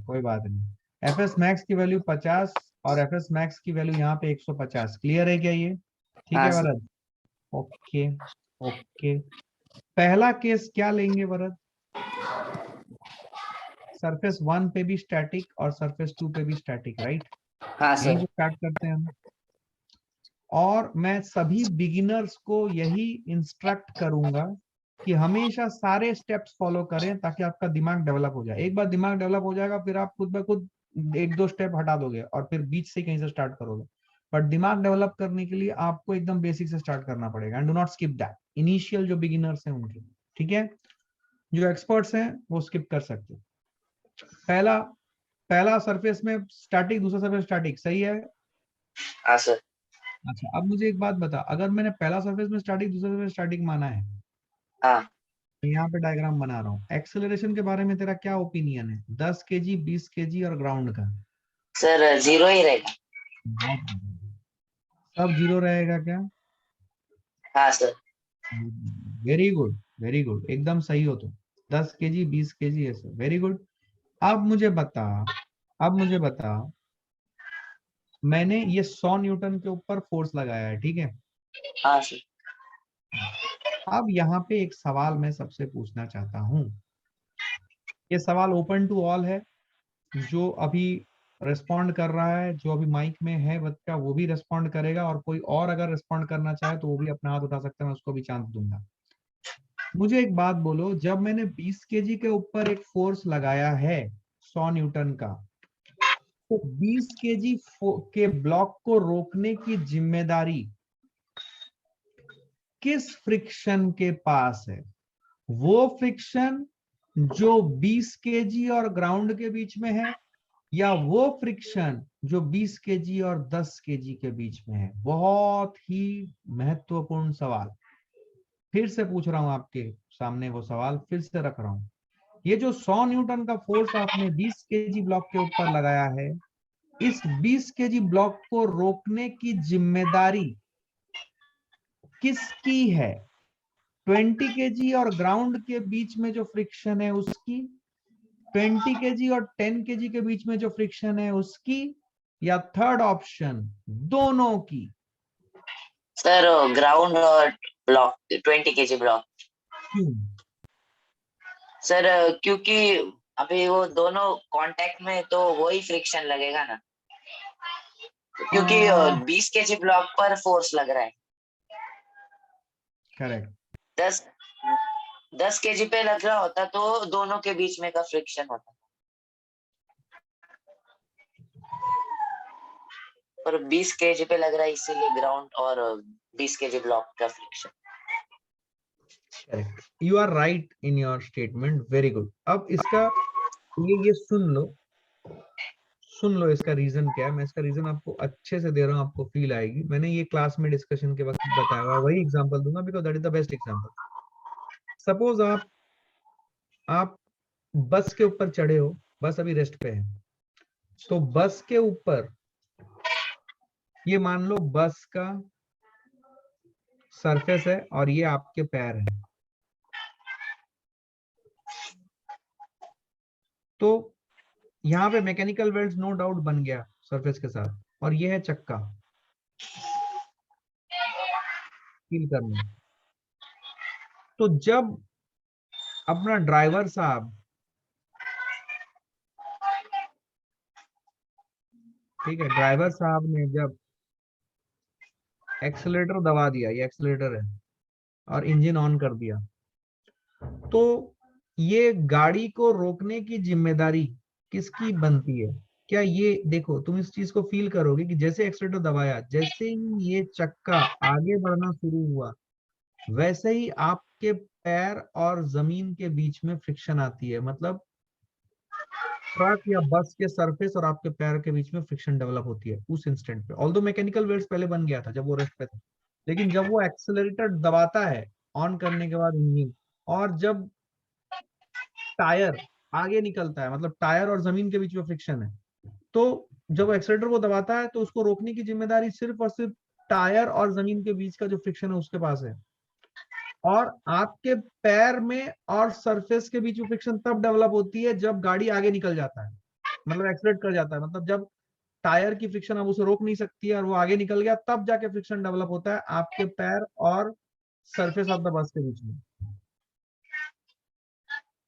कोई बात नहीं। एफएस मैक्स की वैल्यू 50 और एफएस मैक्स की वैल्यू यहाँ पे 150। क्लियर है क्या ये? ठीक हाँ है सर। वरद? Okay okay. पहला केस क्या लेंगे वरद? सरफेस 1 पे भी स्टैटिक और सरफेस 2 पे भी स्टैटिक, राइट? हाँ यहीं सर। से स्टार्ट करते हैं हम। और मैं सभी बिगिनर्स को यही इंस्ट्रक्ट करूंगा कि हमेशा सारे स्टेप्स फॉलो करें, ताकि आपका दिमाग डेवलप हो जाए। एक बार दिमाग डेवलप हो जाएगा, फिर आप खुद ब खुद 1-2 स्टेप हटा दोगे और फिर बीच से कहीं से स्टार्ट करोगे। बट दिमाग डेवलप करने के लिए आपको एकदम बेसिक से स्टार्ट करना पड़ेगा, and do not skip that. Initial जो बिगिनर्स हैं उनके, ठीक है। जो एक्सपर्ट्स हैं वो स्किप कर सकते हैं। पहला सरफेस में स्टैटिक, दूसरा सरफेस स्टैटिक, सही है। हाँ सर। अच्छा, अब मुझे एक बात बता, अगर मैंने पहला सरफेस में स्टैटिक, दूसरा सरफेस स्टैटिक माना है, हाँ यहाँ पे डायग्राम बना रहा हूँ, एक्सेलरेशन के बारे में तेरा क्या ओपिनियन है? 10 kg, 20 kg और ग्राउंड का? सर 0 ही रहेगा। सब जीरो रहेगा क्या? हाँ sir. Very good, very good, एकदम सही हो तुम। 10 kg, 20 kg ऐसे, वेरी गुड। अब मुझे बता, मैंने ये 100 न्यूटन के ऊपर फोर्स लगाया है, ठीक है। हाँ सर। अब यहाँ पे एक सवाल मैं सबसे पूछना चाहता हूँ, ये सवाल ओपन टू ऑल है, जो अभी रिस्पॉन्ड कर रहा है, जो अभी माइक में है बच्चा वो भी रिस्पॉन्ड करेगा, और कोई और अगर रिस्पॉन्ड करना चाहे तो वो भी अपना हाथ उठा सकता है, मैं उसको भी चांस दूंगा। मुझे एक बात बोलो, जब मैंने 20 kg के ऊपर एक फोर्स लगाया है 100 न्यूटन का, तो 20 kg के ब्लॉक को रोकने की जिम्मेदारी किस फ्रिक्शन के पास है? वो फ्रिक्शन जो 20 kg और ग्राउंड के बीच में है, या वो फ्रिक्शन जो 20 kg और 10 kg के बीच में है? बहुत ही महत्वपूर्ण सवाल, फिर से पूछ रहा हूं आपके सामने, वो सवाल फिर से रख रहा हूं। ये जो 100 न्यूटन का फोर्स आपने 20 kg ब्लॉक के ऊपर लगाया है, इस 20 kg ब्लॉक को रोकने की जिम्मेदारी किसकी है? 20 kg और ग्राउंड के बीच में जो फ्रिक्शन है उसकी, 20 kg और 10 kg के बीच में जो फ्रिक्शन है उसकी, या थर्ड ऑप्शन दोनों की? सर ग्राउंड और ब्लॉक 20 kg ब्लॉक। क्यों? सर क्योंकि अभी वो दोनों कांटेक्ट में तो वही फ्रिक्शन लगेगा ना, क्योंकि 20 kg ब्लॉक पर फोर्स लग रहा है। करेक्ट। 10 kg पे लग रहा होता तो दोनों के बीच में का फ्रिक्शन होता, पर 20 kg पे लग रहा है इसीलिए ग्राउंड और 20 kg ब्लॉक का friction. Correct, you are right in your statement, very good. अब इसका ये सुन लो इसका रीजन क्या है। मैं इसका रीजन आपको अच्छे से दे रहा हूँ, आपको फील आएगी। मैंने ये क्लास में डिस्कशन के वक्त बताया हुआ, वही एग्जांपल दूंगा because that is the best example. Suppose आप बस के ऊपर चढ़े हो, बस अभी रेस्ट पे है, तो बस के ऊपर ये मान लो बस का सरफेस है और ये आपके पैर है, तो यहाँ पे मैकेनिकल वेल्ड्स नो डाउट बन गया सरफेस के साथ, और ये है चक्का फील करना। तो जब अपना ड्राइवर साहब, ठीक है, ड्राइवर साहब ने जब एक्सीलरेटर दबा दिया, ये एक्सीलरेटर है, और इंजन ऑन कर दिया, तो ये गाड़ी को रोकने की जिम्मेदारी किसकी बनती है? क्या ये देखो, तुम इस चीज को फील करोगे कि जैसे एक्सीलरेटर दबाया, जैसे ही ये चक्का आगे बढ़ना शुरू हुआ, वैसे ही आपके पैर और जमीन के बीच में फ्रिक्शन आती है। मतलब ट्रक या बस के सरफेस और आपके पैर के बीच में फ्रिक्शन डेवलप होती है उस इंस्टेंट पे। ऑल्दो मैकेनिकल वेव्स पहले बन गया था जब वो रेस्ट पे था, लेकिन जब वो एक्सेलरेटर दबाता है ऑन करने के बाद इंजन, और जब टायर आगे निकलता है, मतलब टायर और जमीन के बीच में फ्रिक्शन है, तो जब एक्सेलरेटर को दबाता है तो उसको रोकने की जिम्मेदारी सिर्फ और सिर्फ टायर और जमीन के बीच का जो फ्रिक्शन है उसके पास है। और आपके पैर में और सरफेस के बीच में फ्रिक्शन तब डेवलप होती है जब गाड़ी आगे निकल जाता है, मतलब एक्सीलरेट कर जाता है। मतलब जब टायर की फ्रिक्शन अब उसे रोक नहीं सकती है और वो आगे निकल गया, तब जाके फ्रिक्शन डेवलप होता है आपके पैर और सरफेस ऑफ द बस के बीच में।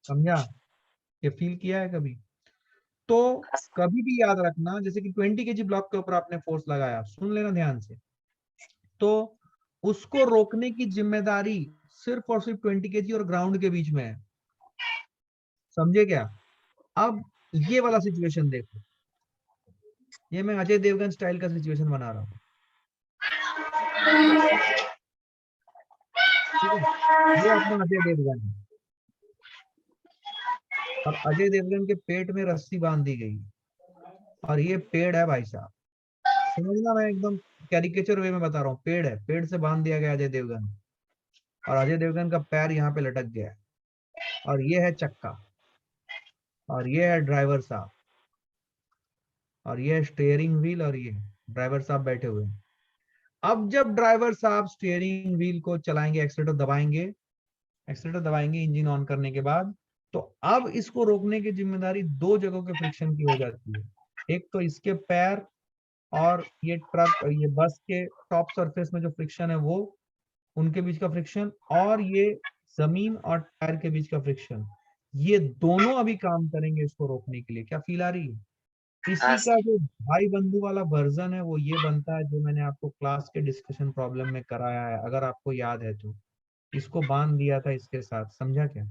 समझा? ये फील किया है कभी? तो कभी भी याद रखना, जैसे कि 20 kg ब्लॉक के ऊपर आपने फोर्स लगाया, सुन लेना ध्यान से, तो उसको रोकने की जिम्मेदारी सिर्फ और सिर्फ 20 kg और ग्राउंड के बीच में है। समझे क्या? अब ये वाला सिचुएशन देखो, ये मैं अजय देवगन स्टाइल का सिचुएशन बना रहा हूं। ठीक है, ये अपना अजय देवगन है और अजय देवगन के पेट में रस्सी बांध दी गई और ये पेड़ है भाई साहब, समझना, मैं एकदम कैरिकेचर वे में बता रहा हूँ, पेड़ है, पेड़ से बांध दिया गया अजय देवगन और अजय देवगन का पैर यहाँ पे लटक गया है और ये है चक्का और ये है ड्राइवर साहब और ये है स्टीयरिंग व्हील और ये ड्राइवर साहब बैठे हुए हैं। अब जब ड्राइवर साहब स्टीयरिंग व्हील को चलाएंगे, एक्सीलरेटर दबाएंगे इंजन ऑन करने के बाद, तो अब इसको रोकने की जिम्मेदारी दो जगहों के फ्रिक्शन की हो जाती है। एक तो इसके पैर और ये ट्रक, ये बस के टॉप सरफेस में जो फ्रिक्शन है वो, उनके बीच का फ्रिक्शन, और ये जमीन और टायर के बीच का फ्रिक्शन, ये दोनों अभी काम करेंगे इसको रोकने के लिए। क्या फील आ रही है? इसी का जो भाई बंधु वाला वर्जन है वो ये बनता है जो मैंने आपको क्लास के डिस्कशन प्रॉब्लम में कराया है, अगर आपको याद है तो। इसको बांध दिया था इसके साथ, समझा क्या?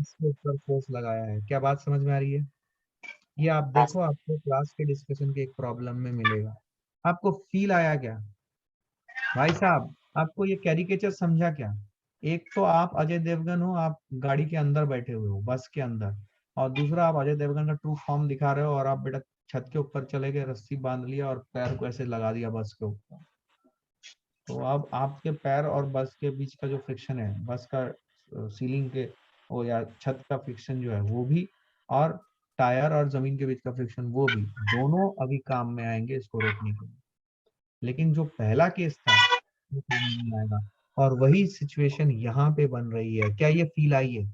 इसके ऊपर फोर्स लगाया है। क्या बात समझ में आ रही है? ये आप देखो, आपको क्लास के डिस्कशन के एक प्रॉब्लम में मिलेगा। आपको फील आया क्या भाई साहब? आपको ये कैरिकेचर समझा क्या? एक तो आप अजय देवगन हो, आप गाड़ी के अंदर बैठे हुए हो, बस के अंदर, और दूसरा आप अजय देवगन का ट्रू फॉर्म दिखा रहे हो और आप बेटा छत के ऊपर चले गए, रस्सी बांध लिया और पैर को ऐसे लगा दिया बस के ऊपर। तो अब आपके पैर और बस के बीच का जो फ्रिक्शन है, बस का सीलिंग के वो या छत का फ्रिक्शन जो है वो भी, और टायर और जमीन के बीच का फ्रिक्शन वो भी, दोनों अभी काम में आएंगे इसको रोकने के लिए। लेकिन जो पहला केस था वो काम में नहीं आएगा और वही सिचुएशन यहाँ पे बन रही है। क्या ये फील आई है?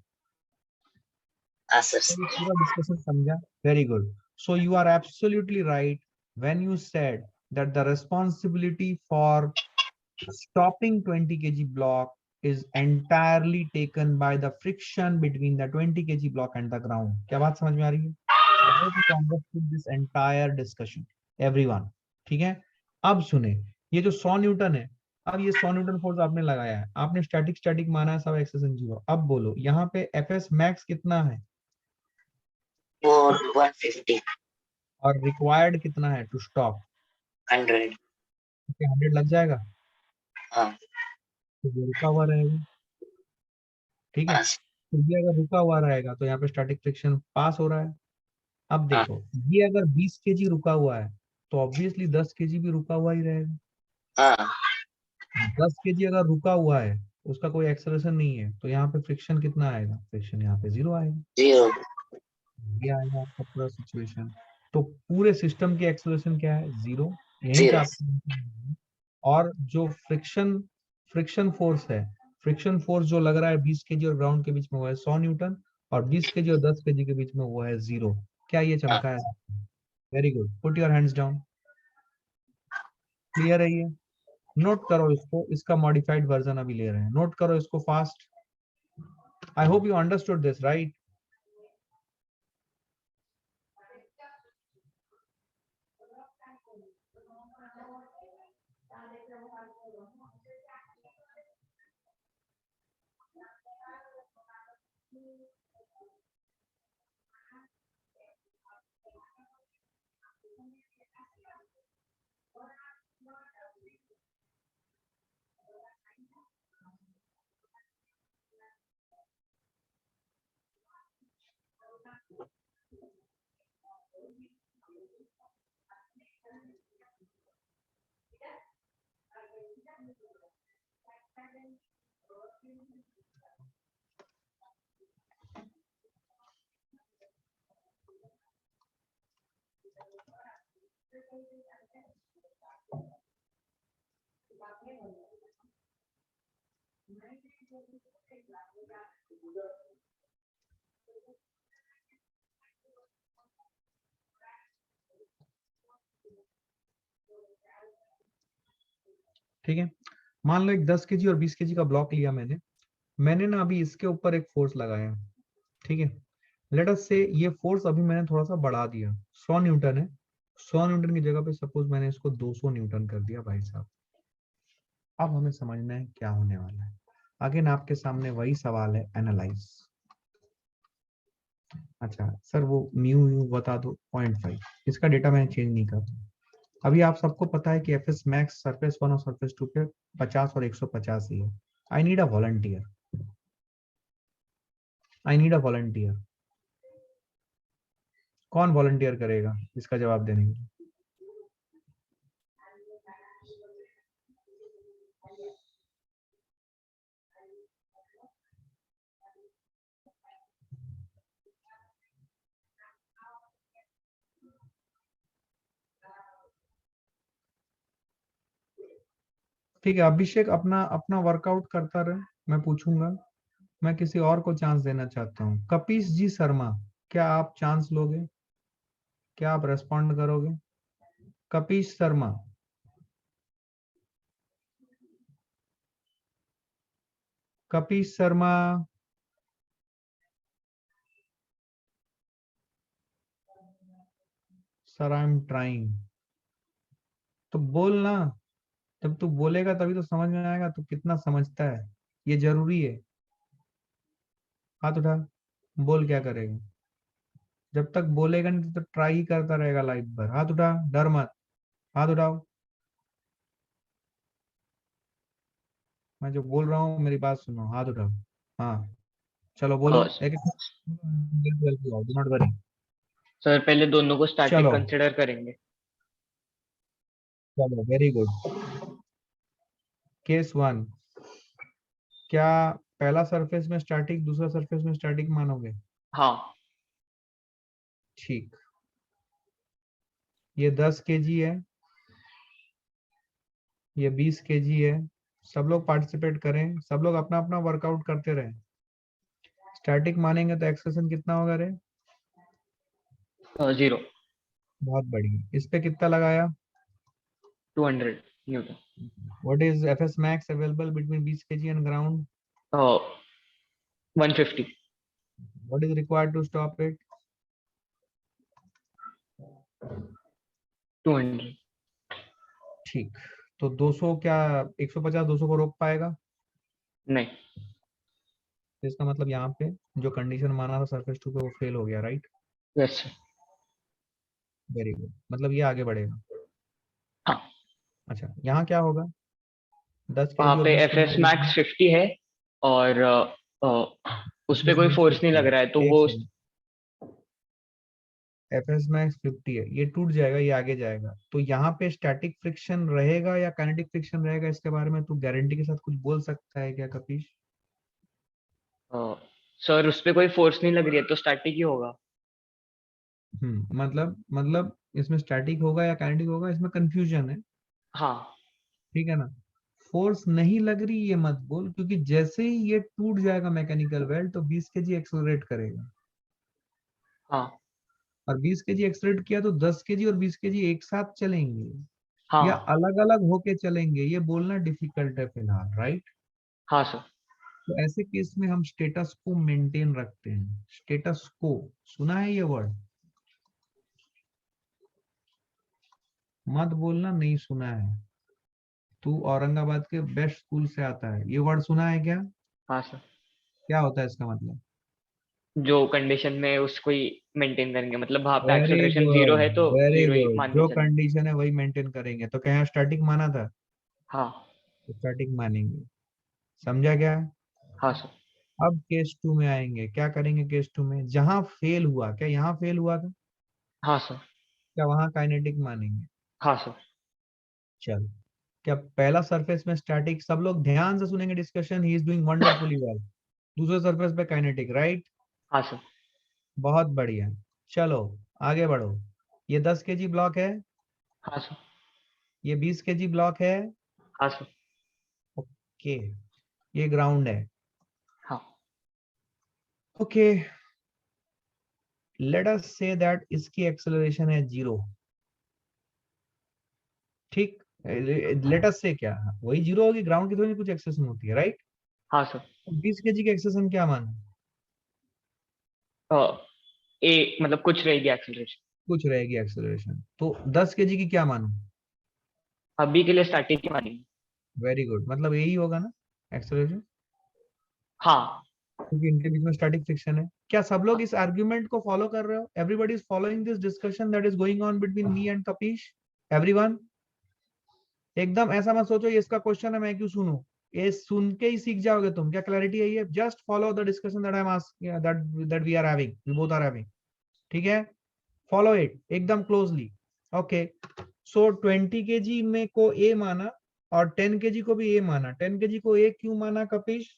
पूरा डिस्कशन समझा? Very good. So you are absolutely right when you said that the responsibility for stopping 20 kg block is entirely taken by the friction between the 20 kg block and the ground. क्या बात समझ में आ रही है? I hope you understood this entire discussion, everyone. ठीक है, अब सुने, ये जो 100 न्यूटन है, अब ये 100 न्यूटन फोर्स आपने लगाया है, आपने स्टैटिक माना है, सब एक्सेस एंड जीरो। अब बोलो यहाँ पे एफएस मैक्स कितना है 150 और रिक्वायर्ड कितना है टू स्टॉप? 100। 100 लग जाएगा, हाँ तो ये रुका हुआ रहेगा। ठीक है, तो ये अगर रुका हुआ रहेगा तो यहाँ पे स्टैटिक फ्रिक्शन पास हो रहा है। अब देखो, ये अगर 20 केजी रुका हुआ है तो ऑब्वियसली 10 केजी भी रुका हुआ ही रहेगा। 10 केजी अगर रुका हुआ है, उसका कोई एक्सेलरेशन नहीं है, तो यहाँ पे फ्रिक्शन कितना आएगा? फ्रिक्शन यहाँ पे 0 आएगा। ये आएगा आपका पूरा सिचुएशन। तो पूरे सिस्टम की एक्सेलरेशन क्या है? 0। यहीं पे आपको, और जो फ्रिक्शन फोर्स है, फ्रिक्शन फोर्स जो लग रहा है 20 केजी और ग्राउंड के बीच में वो है 100 न्यूटन, और 20 केजी और 10 केजी के बीच में वो है 0। क्या ये चमका है? Very good, put your hands down. Clear है ये? नोट करो इसको, इसका मॉडिफाइड वर्जन अभी ले रहे हैं, नोट करो इसको fast. I hope you understood this, right? ठीक है, मान लो एक 10 केजी और 20 केजी का ब्लॉक लिया मैंने ना अभी इसके ऊपर एक फोर्स लगाया। ठीक है, लेट अस से ये फोर्स अभी मैंने थोड़ा सा बढ़ा दिया, 100 न्यूटन है, 100 न्यूटन की जगह पे सपोज मैंने इसको 200 न्यूटन कर दिया भाई साहब। अब हमें समझना है क्या होने वाला है। अगेन आपके सामने वही सवाल है, एनालाइज। अच्छा सर वो म्यू बता दो 0.5, इसका डेटा मैं चेंज नहीं कर रहा। अभी आप सबको पता है कि एफ एस मैक्स सरफेस 1 और सरफेस 2 पे 50 और 150 ही है। I need a volunteer, I need a volunteer. कौन वॉलंटियर करेगा इसका जवाब देने के लिए? ठीक है, अभिषेक अपना अपना वर्कआउट करता रहे, मैं पूछूंगा। मैं किसी और को चांस देना चाहता हूँ। कपीश जी शर्मा, क्या आप चांस लोगे? क्या आप रेस्पॉन्ड करोगे? Kapish Sharma, Kapish Sharma, sir I am trying. तो बोल ना, जब तू बोलेगा तभी तो समझ में आएगा तू कितना समझता है, ये जरूरी है। हाथ उठा, बोल क्या करेगा? जब तक बोलेगा नहीं तो ट्राई ही करता रहेगा लाइफ भर। हाथ उठा, डर मत, हाथ उठाओ। मैं जो बोल रहा हूँ मेरी बात सुनो, हाथ उठाओ। हाँ चलो बोलो, एक डू नॉट वरी। सर पहले दोनों को स्टैटिक चलो कंसिडर करेंगे। चलो, वेरी गुड। केस 1, क्या पहला सरफेस में स्टैटिक, दूसरा सरफेस में स्टैटिक मानोगे? हाँ। ठीक, ये 10 kg है, ये 20 kg है। सब लोग पार्टिसिपेट करें, सब लोग अपना अपना वर्कआउट करते रहें। स्टैटिक मानेंगे तो एक्सेशन कितना होगा रे? 0। बहुत बढ़िया। इस पे कितना लगाया? 200 newton. What is FS max available between 20 kg and ground? 150। What is required to stop it? 200। ठीक, तो 200 क्या 150 200 को रोक पाएगा? नहीं। तो इसका मतलब यहाँ पे जो कंडीशन माना था सरफेस 2 पे वो फेल हो गया, right? Yes sir. Very good, मतलब ये आगे बढ़ेगा। हाँ। अच्छा, यहाँ क्या होगा? 10 वहाँ kg और पे 20 एफ एस kg? मैक्स 50 है और उस पे कोई फोर्स नहीं लग रहा है तो वो एफएस मैक्स 50 है, ये टूट जाएगा, ये आगे जाएगा। तो यहाँ पे स्टैटिक फ्रिक्शन रहेगा या काइनेटिक फ्रिक्शन रहेगा, इसके बारे में तू गारंटी के साथ कुछ बोल सकता है क्या कपीश? सर उस पे कोई फोर्स नहीं लग रही है तो स्टैटिक ही होगा। मतलब इसमें स्टैटिक होगा या काइनेटिक होगा, इसमें कंफ्यूजन है। हाँ। ठीक है ना? फोर्स नहीं लग रही ये मत बोल, क्योंकि जैसे ही ये टूट जाएगा मैकेनिकल वेल्ड तो 20 kg एक्सेलरेट करेगा। हाँ। और 20 kg एक्सेलरेट किया तो 10 kg और 20 kg एक साथ चलेंगे या हाँ। अलग अलग होके चलेंगे, ये बोलना डिफिकल्ट है फिलहाल, राइट? हाँ सर। तो ऐसे केस में हम स्टेटस को मेंटेन रखते हैं। स्टेटस को सुना है ये वर्ड? मत बोलना नहीं सुना है, तू औरंगाबाद के बेस्ट स्कूल से आता है, ये वर्ड सुना है क्या? हाँ सर। क्या होता है इसका मतलब? जो कंडीशन में उसको ही मेंटेन करेंगे, मतलब वहां पे वेरी एक्सेलरेशन 0 गुड, है तो वेरी 0 ही गुड, मान के जो चलेंगे। कंडीशन है वही मेंटेन करेंगे। तो क्या स्टैटिक माना था? हाँ। तो स्टैटिक मानेंगे, समझा क्या? हाँ सर। अब केस 2 में आएंगे, क्या करेंगे केस 2 में? जहां फेल हुआ, क्या यहाँ फेल हुआ था? हाँ सर। क्या वहां काइनेटिक मानेंगे? हाँ सर। चलो, क्या पहला सरफेस में स्टैटिक, सब लोग ध्यान से सुनेंगे discussion, he is doing wonderfully well. दूसरे सरफेस पे काइनेटिक, राइट? हाँ सर। बहुत बढ़िया। चलो आगे बढ़ो। ये 10 kg ब्लॉक है, हाँ सर। ये 20 kg ब्लॉक है। हाँ सर। ओके, ये ग्राउंड है। हाँ। Okay, let us say that इसकी एक्सेलरेशन है 0। ठीक, लेट अस से क्या, वही 0 होगी, ग्राउंड की थोड़ी कुछ एक्सेशन होती है, राइट? हाँ सर। 20 kg की एक्सेशन क्या माना? मतलब कुछ रहेगी एक्सेलरेशन। कुछ रहेगी एक्सेलरेशन। तो 10 kg की क्या मानो? अभी के लिए स्टैटिक ही मानेंगे। वेरी गुड, मतलब यही होगा ना एक्सेलरेशन, हाँ। क्योंकि इनके बीच में स्टैटिक फ्रिक्शन है। क्या सब लोग इस आर्ग्यूमेंट को फॉलो कर रहे हो? Everybody is following this discussion that is going on between me and Kapish? Everyone? एकदम ऐसा मत सोचो ये इसका क्वेश्चन है मैं क्यों सुनूं। ये सुन के ही सीख जाओगे तुम। क्या क्लैरिटी है? ये just follow the discussion that I am asking, that we are having, we both are having. ठीक है, फॉलो इट एकदम क्लोजली। ओके, सो 20 kg में को ए माना और 10 kg को भी ए माना। 10 kg को ए क्यों माना कपिश?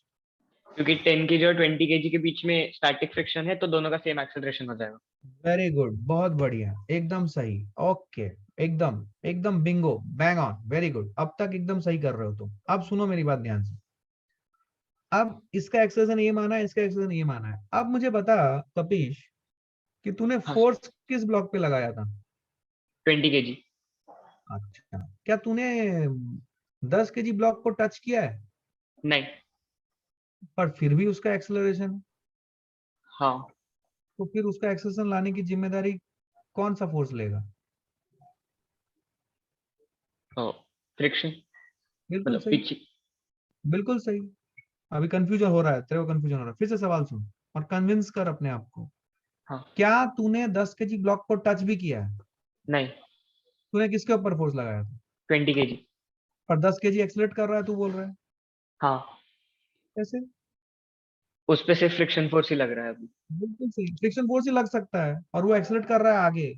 क्योंकि 10 kg और 20 kg के बीच में स्टैटिक फ्रिक्शन है, तो दोनों का सेम एक्सेलरेशन हो जाएगा। वेरी गुड, बहुत बढ़िया, एकदम सही। ओके, एकदम एकदम Bingo, bang on, very good. अब तक एकदम सही कर रहे हो तुम। अब सुनो मेरी बात ध्यान से। अब इसका एक्सेलरेशन ये माना है, इसका एक्सेलरेशन ये माना है। अब मुझे बता कपिश कि तूने हाँ। फोर्स किस ब्लॉक पे लगाया था? 20 kg। अच्छा, क्या तूने 10 kg ब्लॉक को टच किया है? नहीं। पर फिर भी उसका एक्सेलरेशन, हाँ। तो फिर उसका एक्सेलरेशन लाने की जिम्मेदारी कौन सा फोर्स लेगा? फ्रिक्शन, बिल्कुल मतलब सही, पीछे। बिल्कुल सही। अभी कंफ्यूजन हो रहा है तेरे को, कंफ्यूजन हो रहा है। फिर से सवाल सुन और कन्विंस कर अपने आप को। हाँ। क्या तूने 10 kg ब्लॉक को टच भी किया है? नहीं। तूने किसके ऊपर फोर्स लगाया था? 20 kg। पर 10 kg एक्सलेट कर रहा है तू बोल रहा है, हाँ, कैसे? उस पे सिर्फ फ्रिक्शन फोर्स ही लग रहा है अभी। बिल्कुल सही, फ्रिक्शन फोर्स ही लग सकता है और वो एक्सलेट कर रहा है आगे।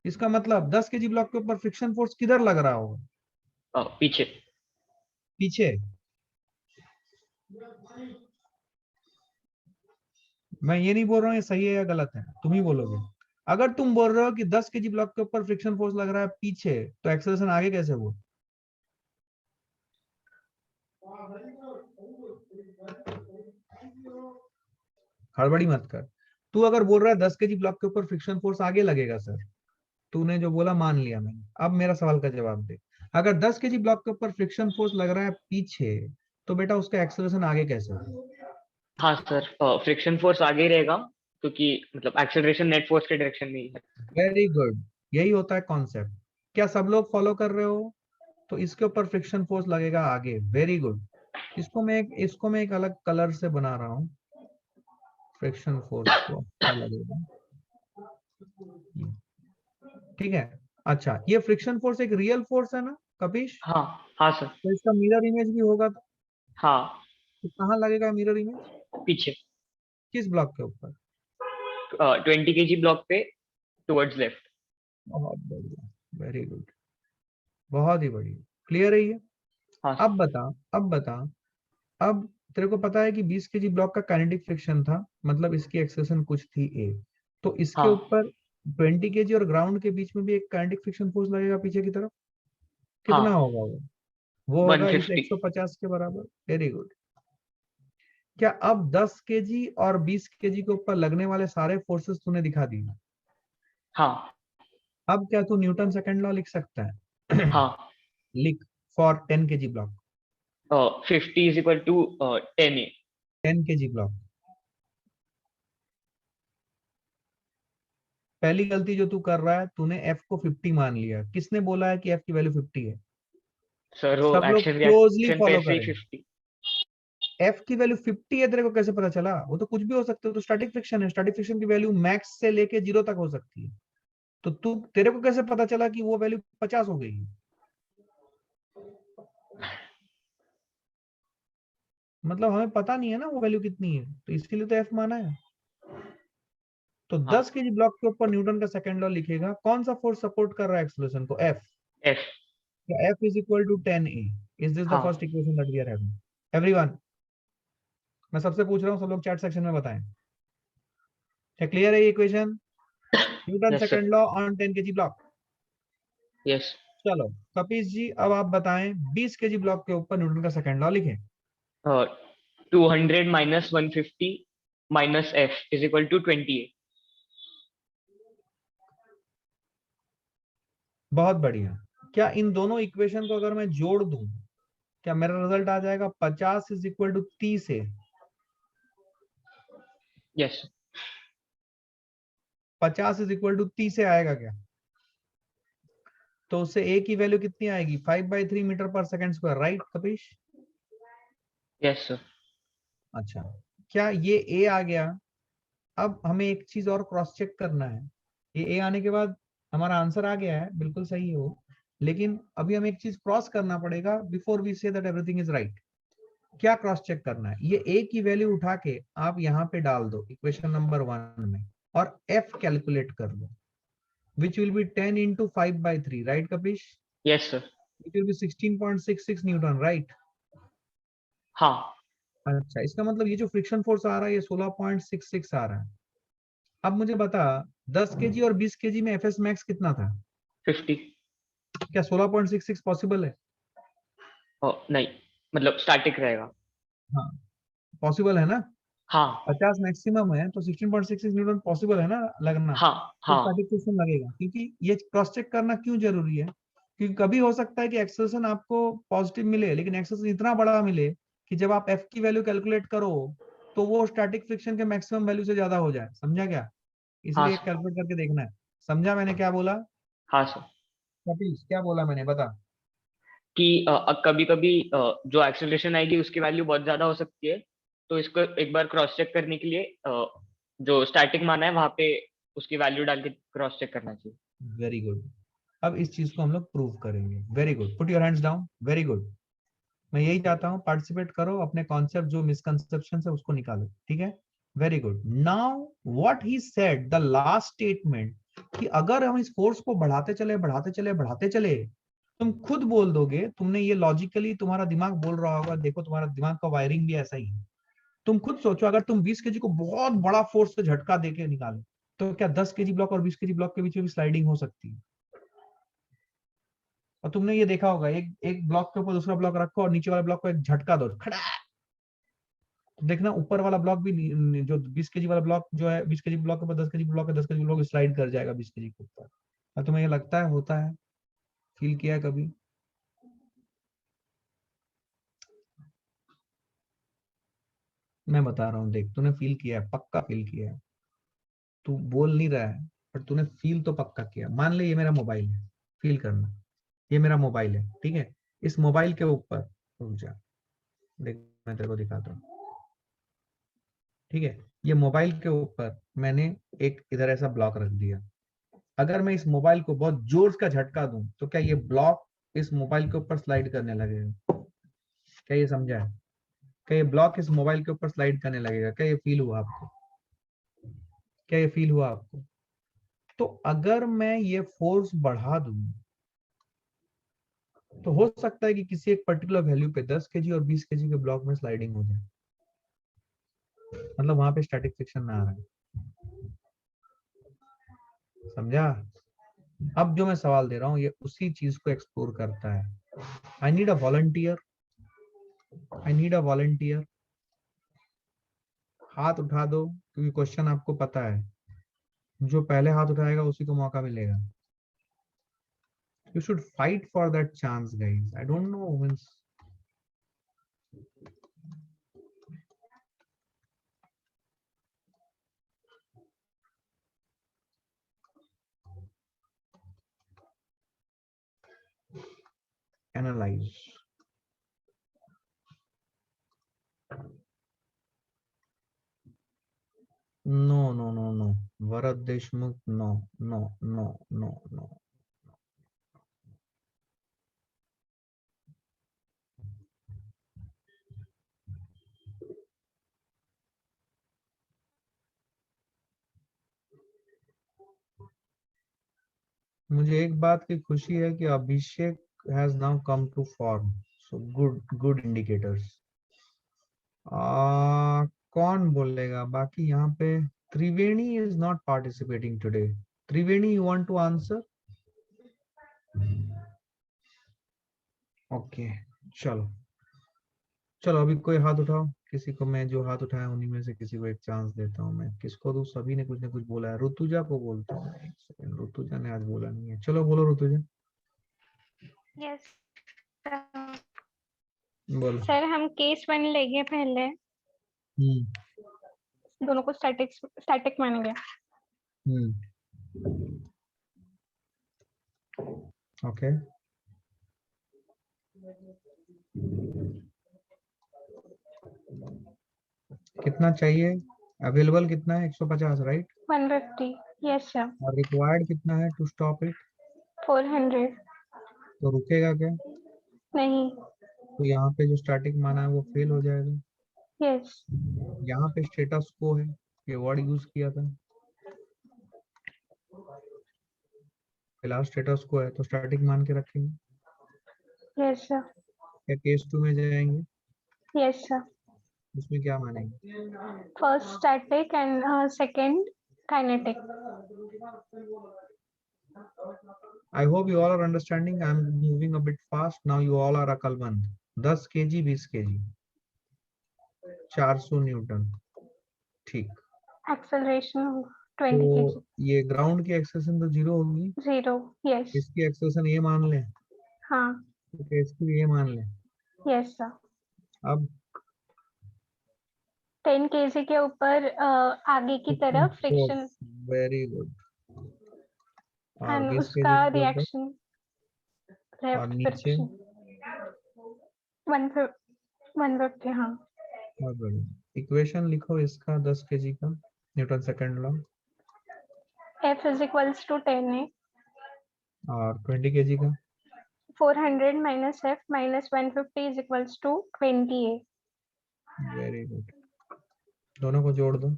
इसका मतलब 10 kg ब्लॉक के ऊपर फ्रिक्शन फोर्स किधर लग रहा होगा? पीछे। पीछे। मैं ये नहीं बोल रहा हूँ ये सही है या गलत है, तुम ही बोलोगे। अगर तुम बोल रहे हो कि 10 kg ब्लॉक के ऊपर फ्रिक्शन फोर्स लग रहा है पीछे, तो एक्सेलरेशन आगे कैसे हुआ? हड़बड़ी मत कर। तू अगर बोल रहा है 10 kg ब्लॉक के ऊपर फ्रिक्शन फोर्स आगे लगेगा सर, तूने जो बोला मान लिया मैंने। अब मेरा सवाल का जवाब दे। अगर 10 kg ब्लॉक के ऊपर फ्रिक्शन फोर्स लग रहा है पीछे, तो बेटा उसका एक्सेलरेशन आगे कैसे होगा? हाँ सर, फ्रिक्शन फोर्स आगे ही रहेगा, क्योंकि मतलब एक्सेलरेशन नेट फोर्स के डायरेक्शन में ही है। वेरी गुड, यही होता है कॉन्सेप्ट। क्या सब लोग फॉलो कर रहे हो? तो इसके ऊपर फ्रिक्शन फोर्स लगेगा आगे। Very good. इसको मैं एक अलग कलर से बना रहा हूँ। फ्रिक्शन फोर्स को क्या लगेगा? ठीक है। अच्छा, ये फ्रिक्शन फोर्स एक रियल फोर्स है ना कपिश? हाँ। हाँ सर। तो इसका मिरर इमेज भी होगा तो हाँ, कहाँ लगेगा मिरर इमेज? पीछे। किस ब्लॉक के ऊपर? 20 kg ब्लॉक पे टुवर्ड्स लेफ्ट। बहुत बढ़िया, वेरी गुड, बहुत ही बढ़िया, क्लियर है ये? हाँ अब सर। बता, अब बता। अब तेरे को पता है कि 20 kg ब्लॉक का काइनेटिक फ्रिक्शन था, मतलब इसकी एक्सेलरेशन कुछ थी ए। तो इसके हाँ। ऊपर 20 kg और ग्राउंड के बीच में भी एक काइनेटिक फ्रिक्शन फोर्स लगेगा पीछे की तरफ। कितना हाँ, होगा वो होगा इस 150। 150 के बराबर। Very good. क्या अब 10 kg और 20 kg के ऊपर लगने वाले सारे फोर्सेस तूने दिखा दिए? हाँ। अब क्या तू न्यूटन सेकंड लॉ लिख सकता है? हाँ। लिख, for 10 kg block. 50 is equal to 10A। 10 kg block. पहली गलती जो तू कर रहा है, तूने f को 50 मान लिया। किसने बोला है कि f की वैल्यू 50 है? सर वो सब लोग एक्शन क्लोजली रिएक्शन पे फॉलो ऐसे ही करें। 50। f की वैल्यू 50 है, तेरे को कैसे पता चला? वो तो कुछ भी हो सकता है, तो स्टैटिक फ्रिक्शन है। स्टैटिक फ्रिक्शन की वैल्यू मैक्स से लेके 0 तक हो सकती है। तो तू, तेरे को कैसे पता चला कि वो वैल्यू 50 हो गई? मतलब हमें पता नहीं है ना वो वैल्यू कितनी है, तो इसके लिए तो f माना है। तो हाँ। 10 kg ब्लॉक के ऊपर न्यूटन का सेकंड लॉ लिखेगा। कौन सा फोर्स सपोर्ट कर रहा है एक्सेलरेशन को? f। F। F is equal to 10A. Is this the हाँ। first equation that we are having? Everyone, मैं सबसे पूछ रहा हूँ, सब लोग चैट सेक्शन में बताएं। क्या क्लियर है ये equation? Newton yes second sir. Law on 10 kg block. Yes. चलो कपीश जी, अब आप बताएं 20 kg ब्लॉक के ऊपर न्यूटन का सेकंड लॉ लिखें। 200 minus 150 minus F is equal to 20A। बहुत बढ़िया। क्या इन दोनों इक्वेशन को अगर मैं जोड़ दूं, क्या मेरा रिजल्ट आ जाएगा 50 is equal to 30A? Yes. 50 is equal to 30A आएगा क्या? तो उससे a की वैल्यू कितनी आएगी? 5/3 मीटर पर second square, right Kapish? Yes sir. अच्छा, क्या ये a आ गया? अब हमें एक चीज और क्रॉस चेक करना है। ये ए आने के बाद हमारा आंसर आ गया है, बिल्कुल सही है वो। लेकिन अभी हमें एक चीज क्रॉस करना पड़ेगा before we say that everything is right. क्या क्रॉस चेक करना है, ये a की वैल्यू उठा के आप यहाँ पे डाल दो इक्वेशन नंबर 1 में और f कैलकुलेट कर दो, which will be 10 into 5/3, right Kapish? Yes sir. It will be 16.66 Newton, right? हाँ अच्छा, इसका मतलब ये जो फ्रिक्शन फोर्स आ रहा है ये 16.66 आ रहा है। अब मुझे बता 10 केजी और 20 केजी में एफएस मैक्स कितना था? 50। क्या 16.66 पॉसिबल है? नहीं मतलब स्टैटिक रहेगा। हाँ पॉसिबल है ना? हाँ 50 मैक्सिमम है तो 16.66 न्यूटन पॉसिबल है ना लगना? हाँ तो हाँ स्टैटिक फ्रिक्शन लगेगा, क्योंकि ये क्रॉस चेक करना क्यों जरूरी है? क्योंकि कभी हो सकता है कि एक्सेलरेशन आपको पॉजिटिव मिले लेकिन एक्सेलरेशन इतना बड़ा मिले कि जब आप एफ की वैल्यू कैलकुलेट करो तो वो स्टैटिक फ्रिक्शन के मैक्सिमम वैल्यू से ज्यादा हो जाए। समझा क्या? हाँ इसलिए सर। कैलकुलेट करके देखना है। समझा मैंने क्या बोला? हाँ सर कपिश क्या बोला मैंने, बता। कि कभी कभी जो एक्सेलरेशन आएगी उसकी वैल्यू बहुत ज्यादा हो सकती है, तो इसको एक बार क्रॉस चेक करने के लिए जो स्टैटिक माना है वहां पे उसकी वैल्यू डाल के क्रॉस चेक करना चाहिए। Very good. अब इस चीज को हम लोग प्रूव करेंगे। Very good, put your hands down. Very good. मैं यही चाहता हूँ पार्टिसिपेट करो, अपने कॉन्सेप्ट जो मिसकंसेप्शन है उसको निकालो, ठीक है? Very good. Now what he said the last statement, कि अगर हम इस फोर्स को बढ़ाते चले बढ़ाते चले बढ़ाते चले, तुम खुद बोल दोगे, तुमने ये लॉजिकली तुम्हारा दिमाग बोल रहा होगा, देखो तुम्हारा दिमाग का वायरिंग भी ऐसा ही है। तुम खुद सोचो अगर तुम 20 केजी को बहुत बड़ा फोर्स से झटका देके निकालो तो क्या 10 केजी ब्लॉक और 20 केजी ब्लॉक के बीच में भी स्लाइडिंग हो सकती है? और तुमने ये देखा होगा एक एक ब्लॉक के ऊपर दूसरा ब्लॉक रखो और नीचे वाले ब्लॉक को एक झटका दो, खड़ा, तो देखना ऊपर वाला ब्लॉक भी जो 20 केजी वाला ब्लॉक जो है 20 केजी ब्लॉक के ऊपर 10 केजी ब्लॉक है 10 केजी ब्लॉक स्लाइड कर जाएगा 20 केजी के ऊपर। और तुम्हें ये लगता है होता है? फील किया है कभी? मैं बता रहा हूँ, देख तूने फील किया है, पक्का फील किया है। तू बोल नहीं रहा है पर तूने फील तो पक्का किया। मान ले ये मेरा मोबाइल है, फील करना, ये मेरा मोबाइल है, ठीक है? इस मोबाइल के ऊपर, रुक जा, देख मैं तेरे को दिखाता हूँ, ठीक है? ये मोबाइल के ऊपर मैंने एक इधर ऐसा ब्लॉक रख दिया। अगर मैं इस मोबाइल को बहुत जोर का झटका दूं तो क्या ये ब्लॉक इस मोबाइल के ऊपर स्लाइड करने लगेगा? क्या ये समझा है? क्या ये ब्लॉक इस मोबाइल के ऊपर स्लाइड करने लगेगा? क्या ये फील हुआ आपको? क्या ये फील हुआ आपको? तो अगर मैं ये फोर्स बढ़ा दूं तो हो सकता है कि किसी एक पर्टिकुलर वैल्यू पे 10 केजी और 20 केजी के ब्लॉक में स्लाइडिंग हो जाए, मतलब वहां पे स्टैटिक फ्रिक्शन ना आ रहा है। समझा? अब जो मैं सवाल दे रहा हूँ ये उसी चीज को एक्सप्लोर करता है। I need a volunteer, I need a volunteer. हाथ उठा दो क्योंकि क्वेश्चन आपको पता है, जो पहले हाथ उठाएगा उसी को मौका मिलेगा। You should fight for that chance, guys. I don't know, means analyze. No, no, no, no. Bharat Deshmukh, no, no, no, no, no. मुझे एक बात की खुशी है कि अभिषेक has now come to form. So good indicators. कौन बोलेगा बाकी यहाँ पे? त्रिवेणी is not participating today. Triveni, you want to answer? Okay, चलो चलो अभी कोई हाथ उठाओ, किसी को, मैं जो हाथ उठाया उन्हीं में से किसी को एक चांस देता हूँ। मैं किसको दूं? सभी ने कुछ ना कुछ बोला है। ऋतुजा को बोलता हूँ। एक सेकंड, ऋतुजा ने आज बोला नहीं है। चलो बोलो ऋतुजा, यस बोलो। सर, हम केस 1 लेंगे पहले, दोनों को स्टैटिक मानेंगे। ओके, कितना चाहिए? अवेलेबल कितना है? 150, राइट? 150, yes sir. और रिक्वायर्ड कितना है टू स्टॉप इट? 400, तो रुकेगा क्या? नहीं। तो यहाँ पे जो स्टैटिक माना है वो फेल हो जाएगा। Yes. यहाँ पे स्टेटस को है, ये वर्ड यूज किया था, फिलहाल स्टेटस को है तो स्टैटिक मान के रखेंगे। Yes, sir. क्या केस 2 में जाएंगे, Yes, sir. उसमें क्या मानेंगे? First static and second kinetic. I hope you all are understanding. I'm moving a bit fast. Now you all are अकलमंद। 10 kg 20 kg 400 Newton, ठीक। Acceleration 20 तो kg. ये ग्राउंड की एक्सेलेरेशन तो 0 होगी, 0. Yes. इसकी एक्सेलेरेशन ये मान लें, हाँ. तो इसकी ये मान लें। Yes, sir. अब 10 kg के ऊपर आगे की तरफ फ्रिक्शन वेरी गुड, और एंड 20 उसका kg के ऊपर रिएक्शन और लेफ्ट नीचे फ्रिक्शन 150 हाँ. बहुत बढ़िया। इक्वेशन लिखो इसका 10 kg का, Newton second law, F is equals to 10A. और 20 kg का 400 minus F minus 150 is equals to 20A. Very good, दोनों को जोड़ दो।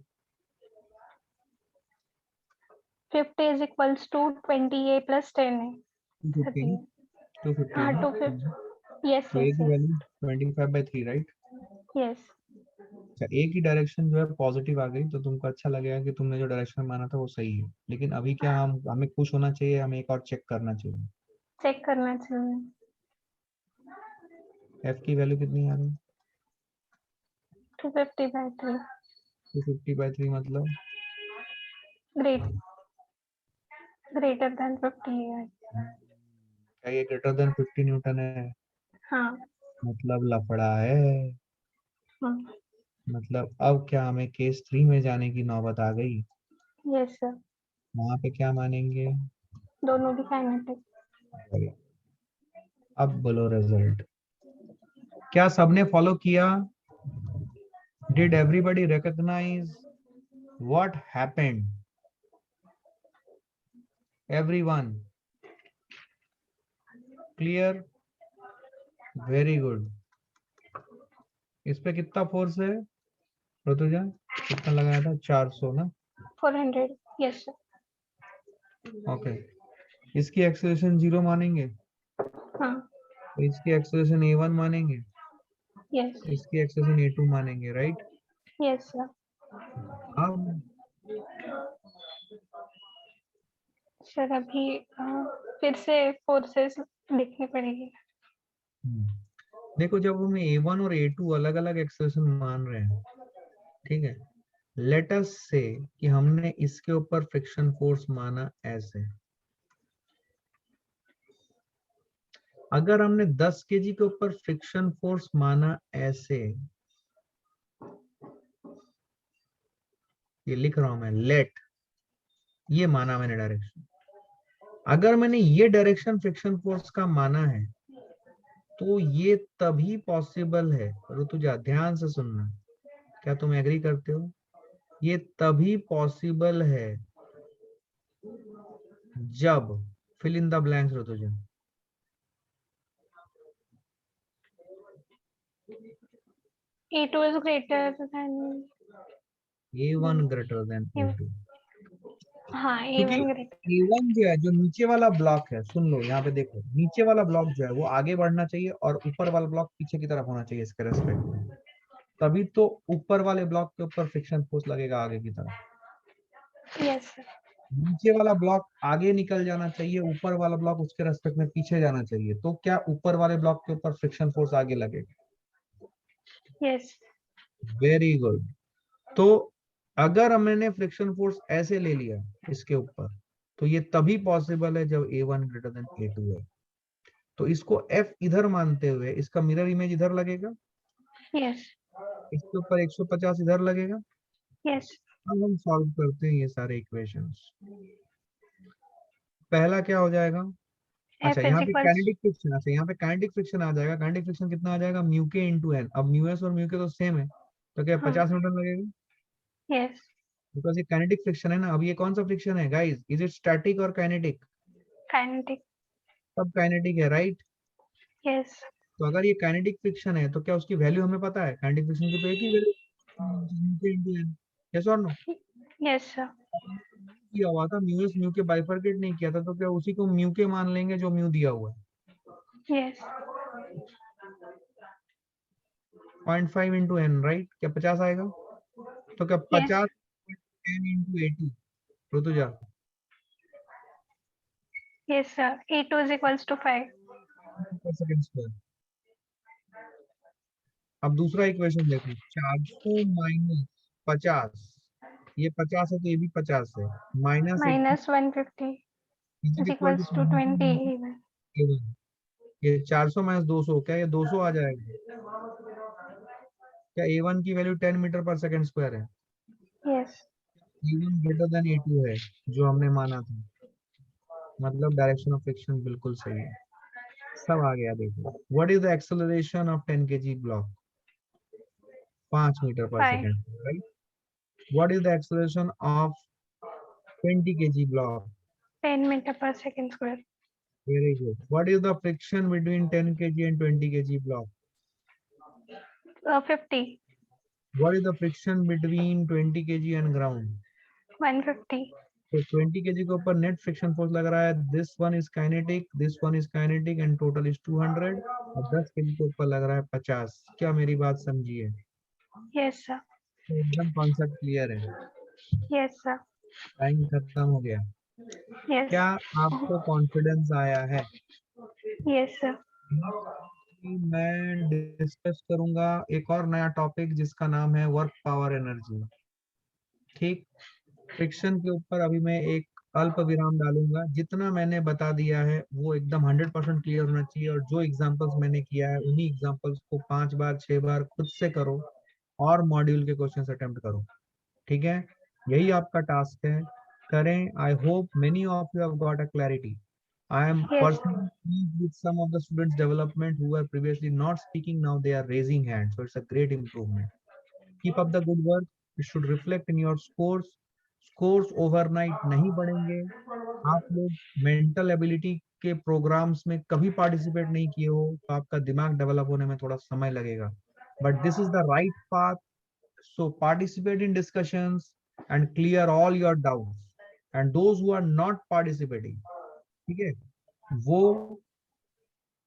50 is equals to 20A plus 10A. 250 250 हाँ, ना? 250. Yes, तो A yes, की yes. Value 25/3, right? Yes. अच्छा, A की डायरेक्शन जो है पॉजिटिव आ गई तो तुमको अच्छा लगेगा कि तुमने जो डायरेक्शन माना था वो सही है, लेकिन अभी क्या हमें खुश होना चाहिए, हमें एक और चेक करना चाहिए। चेक करना चाहिए. F की वैल्यू कितनी आ रही है? 250/3. 250/3 मतलब Greater than 50 है. क्या ये ग्रेटर देन 50 न्यूटन है? हाँ. मतलब लफड़ा है। हाँ. मतलब अब क्या हमें केस 3 में जाने की नौबत आ गई? Yes, sir. वहां पे क्या मानेंगे? दोनों भी kinetic. अब बोलो रिजल्ट। क्या सबने फॉलो किया? Did everybody recognize what happened? Everyone clear? Very good. इस पे कितना फोर्स है ऋतुजा? कितना लगाया था? 400 ना? 400. Yes, sir. ओके, इसकी एक्सेलरेशन 0 मानेंगे, हाँ. तो इसकी एक्सेलरेशन A1 मानेंगे, Yes. इसकी एक्सेलरेशन A2 मानेंगे, राइट? Yes, sir. अब सर अभी फिर से फोर्सेस लिखनी पड़ेगी. देखो, जब हम A1 और A2 अलग अलग एक्सेलरेशन मान रहे हैं, ठीक है, लेट अस से कि हमने इसके ऊपर फ्रिक्शन फोर्स माना ऐसे। अगर हमने 10 kg के ऊपर फ्रिक्शन फोर्स माना ऐसे, ये लिख रहा हूं मैं, लेट, ये माना मैंने डायरेक्शन। अगर मैंने ये डायरेक्शन फ्रिक्शन फोर्स का माना है तो ये तभी पॉसिबल है, ऋतुजा ध्यान से सुनना, क्या तुम एग्री करते हो? ये तभी पॉसिबल है जब, fill in the blanks Rituja. A2 is greater than A1 greater than A2, हाँ क्योंकि A1 greater. A1 जो है, जो नीचे वाला ब्लॉक है, सुन लो यहाँ पे देखो, नीचे वाला ब्लॉक जो है वो आगे बढ़ना चाहिए और ऊपर वाला ब्लॉक पीछे की तरफ होना चाहिए इसके रेस्पेक्ट में, तभी तो ऊपर वाले ब्लॉक के ऊपर फ्रिक्शन फोर्स लगेगा आगे की तरफ। Yes, sir. नीचे वाला ब्लॉक आगे निकल जाना चाहिए, ऊपर वाला ब्लॉक उसके रेस्पेक्ट में पीछे जाना चाहिए, तो क्या ऊपर वाले ब्लॉक के ऊपर फ्रिक्शन फोर्स आगे लगेगा? Yes. Very good. तो अगर मैंने फ्रिक्शन फोर्स ऐसे ले लिया इसके ऊपर, तो ये तभी पॉसिबल है जब A1 ग्रेटर देन A2 है। तो इसको F इधर मानते हुए इसका मिरर इमेज इधर लगेगा, Yes. इसके ऊपर 150 इधर लगेगा। Yes. अब हम सॉल्व करते हैं ये सारे इक्वेशंस। पहला क्या हो जाएगा? अच्छा, F यहाँ is पे equals काइनेटिक फ्रिक्शन, अच्छा यहाँ पे काइनेटिक फ्रिक्शन आ जाएगा। काइनेटिक फ्रिक्शन कितना आ जाएगा? म्यू के इंटू एन। अब म्यू एस और म्यू के तो सेम है, तो क्या हाँ. 50 न्यूटन लगेगा? Yes. बिकॉज ये काइनेटिक फ्रिक्शन है ना। अब ये कौन सा फ्रिक्शन है गाइस? इज इट स्टैटिक और काइनेटिक? Kinetic. सब काइनेटिक है, राइट? Yes. तो अगर ये काइनेटिक फ्रिक्शन है तो क्या उसकी वैल्यू हमें पता है? काइनेटिक फ्रिक्शन की तो एक ही वैल्यू, यस और नो? Yes, sir. दिया हुआ था म्यू एस म्यू के बाइफरकेट नहीं किया था, तो क्या उसी को म्यू के मान लेंगे जो म्यू दिया हुआ है? Yes. 0.5 into N, right? क्या 50 आएगा? तो क्या Yes. 50 10 into 80 Rituja? Yes, sir. E2 is equals to 5. पर सेकंड स्क्वायर। अब दूसरा इक्वेशन देखो, 400 माइनस 50, ये 50 है तो ये भी 50 है, minus Minus 150 is equals to 20 even. ये 400 माइनस 200, क्या ये 200 आ जाएगा? क्या A1 की वैल्यू 10 मीटर पर सेकंड स्क्वायर है? Yes. A1 greater than A2 है जो हमने माना था, मतलब डायरेक्शन ऑफ फ्रिक्शन बिल्कुल सही है। सब आ गया देखो। What is the acceleration of 10 kg block? 5 metre पर 5. Second, right? What is the acceleration of 20 kg block? 10 meter per second square. Very good. What is the friction between 10 kg and 20 kg block? 50. What is the friction between 20 kg and ground? 150. तो 20 kg के ऊपर net friction force लग रहा है, this one is kinetic, this one is kinetic and total is 200, और 10 kg के ऊपर लग रहा है 50। क्या मेरी बात समझिए? Yes, sir. तो एकदम कॉन्सेप्ट क्लियर है। Yes, sir. टाइम खत्म हो गया। Yes. क्या आपको कॉन्फिडेंस आया है? Yes, sir. मैं डिस्कस करूंगा एक और नया टॉपिक जिसका नाम है वर्क पावर एनर्जी। ठीक, फ्रिक्शन के ऊपर अभी मैं एक अल्प विराम डालूंगा। जितना मैंने बता दिया है वो एकदम 100% क्लियर होना चाहिए, और जो एग्जांपल्स मैंने किया है उन्हीं एग्जांपल्स को 5 बार 6 बार खुद से करो और मॉड्यूल के क्वेश्चंस अटेम्प्ट करो। ठीक है, यही आपका टास्क है, करें। I hope many of you have got a clarity. I am Yes. personally pleased with some of the students' development who were previously not speaking. Now they are raising hands, so it's a great improvement. Keep up the good work. It should reflect in your scores. Scores overnight नहीं बढ़ेंगे। आप लोग mental ability के programmes में कभी participate नहीं किए हो तो आपका दिमाग डेवलप होने में थोड़ा समय लगेगा, but this is the right path. So participate in discussions and clear all your doubts, and those who are not participating, ठीक है, वो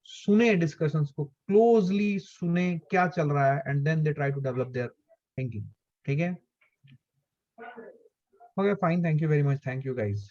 सुने डिस्कशंस को, क्लोजली सुने क्या चल रहा है, and then they try to develop their thinking. ठीक है, okay fine, thank you very much, thank you guys.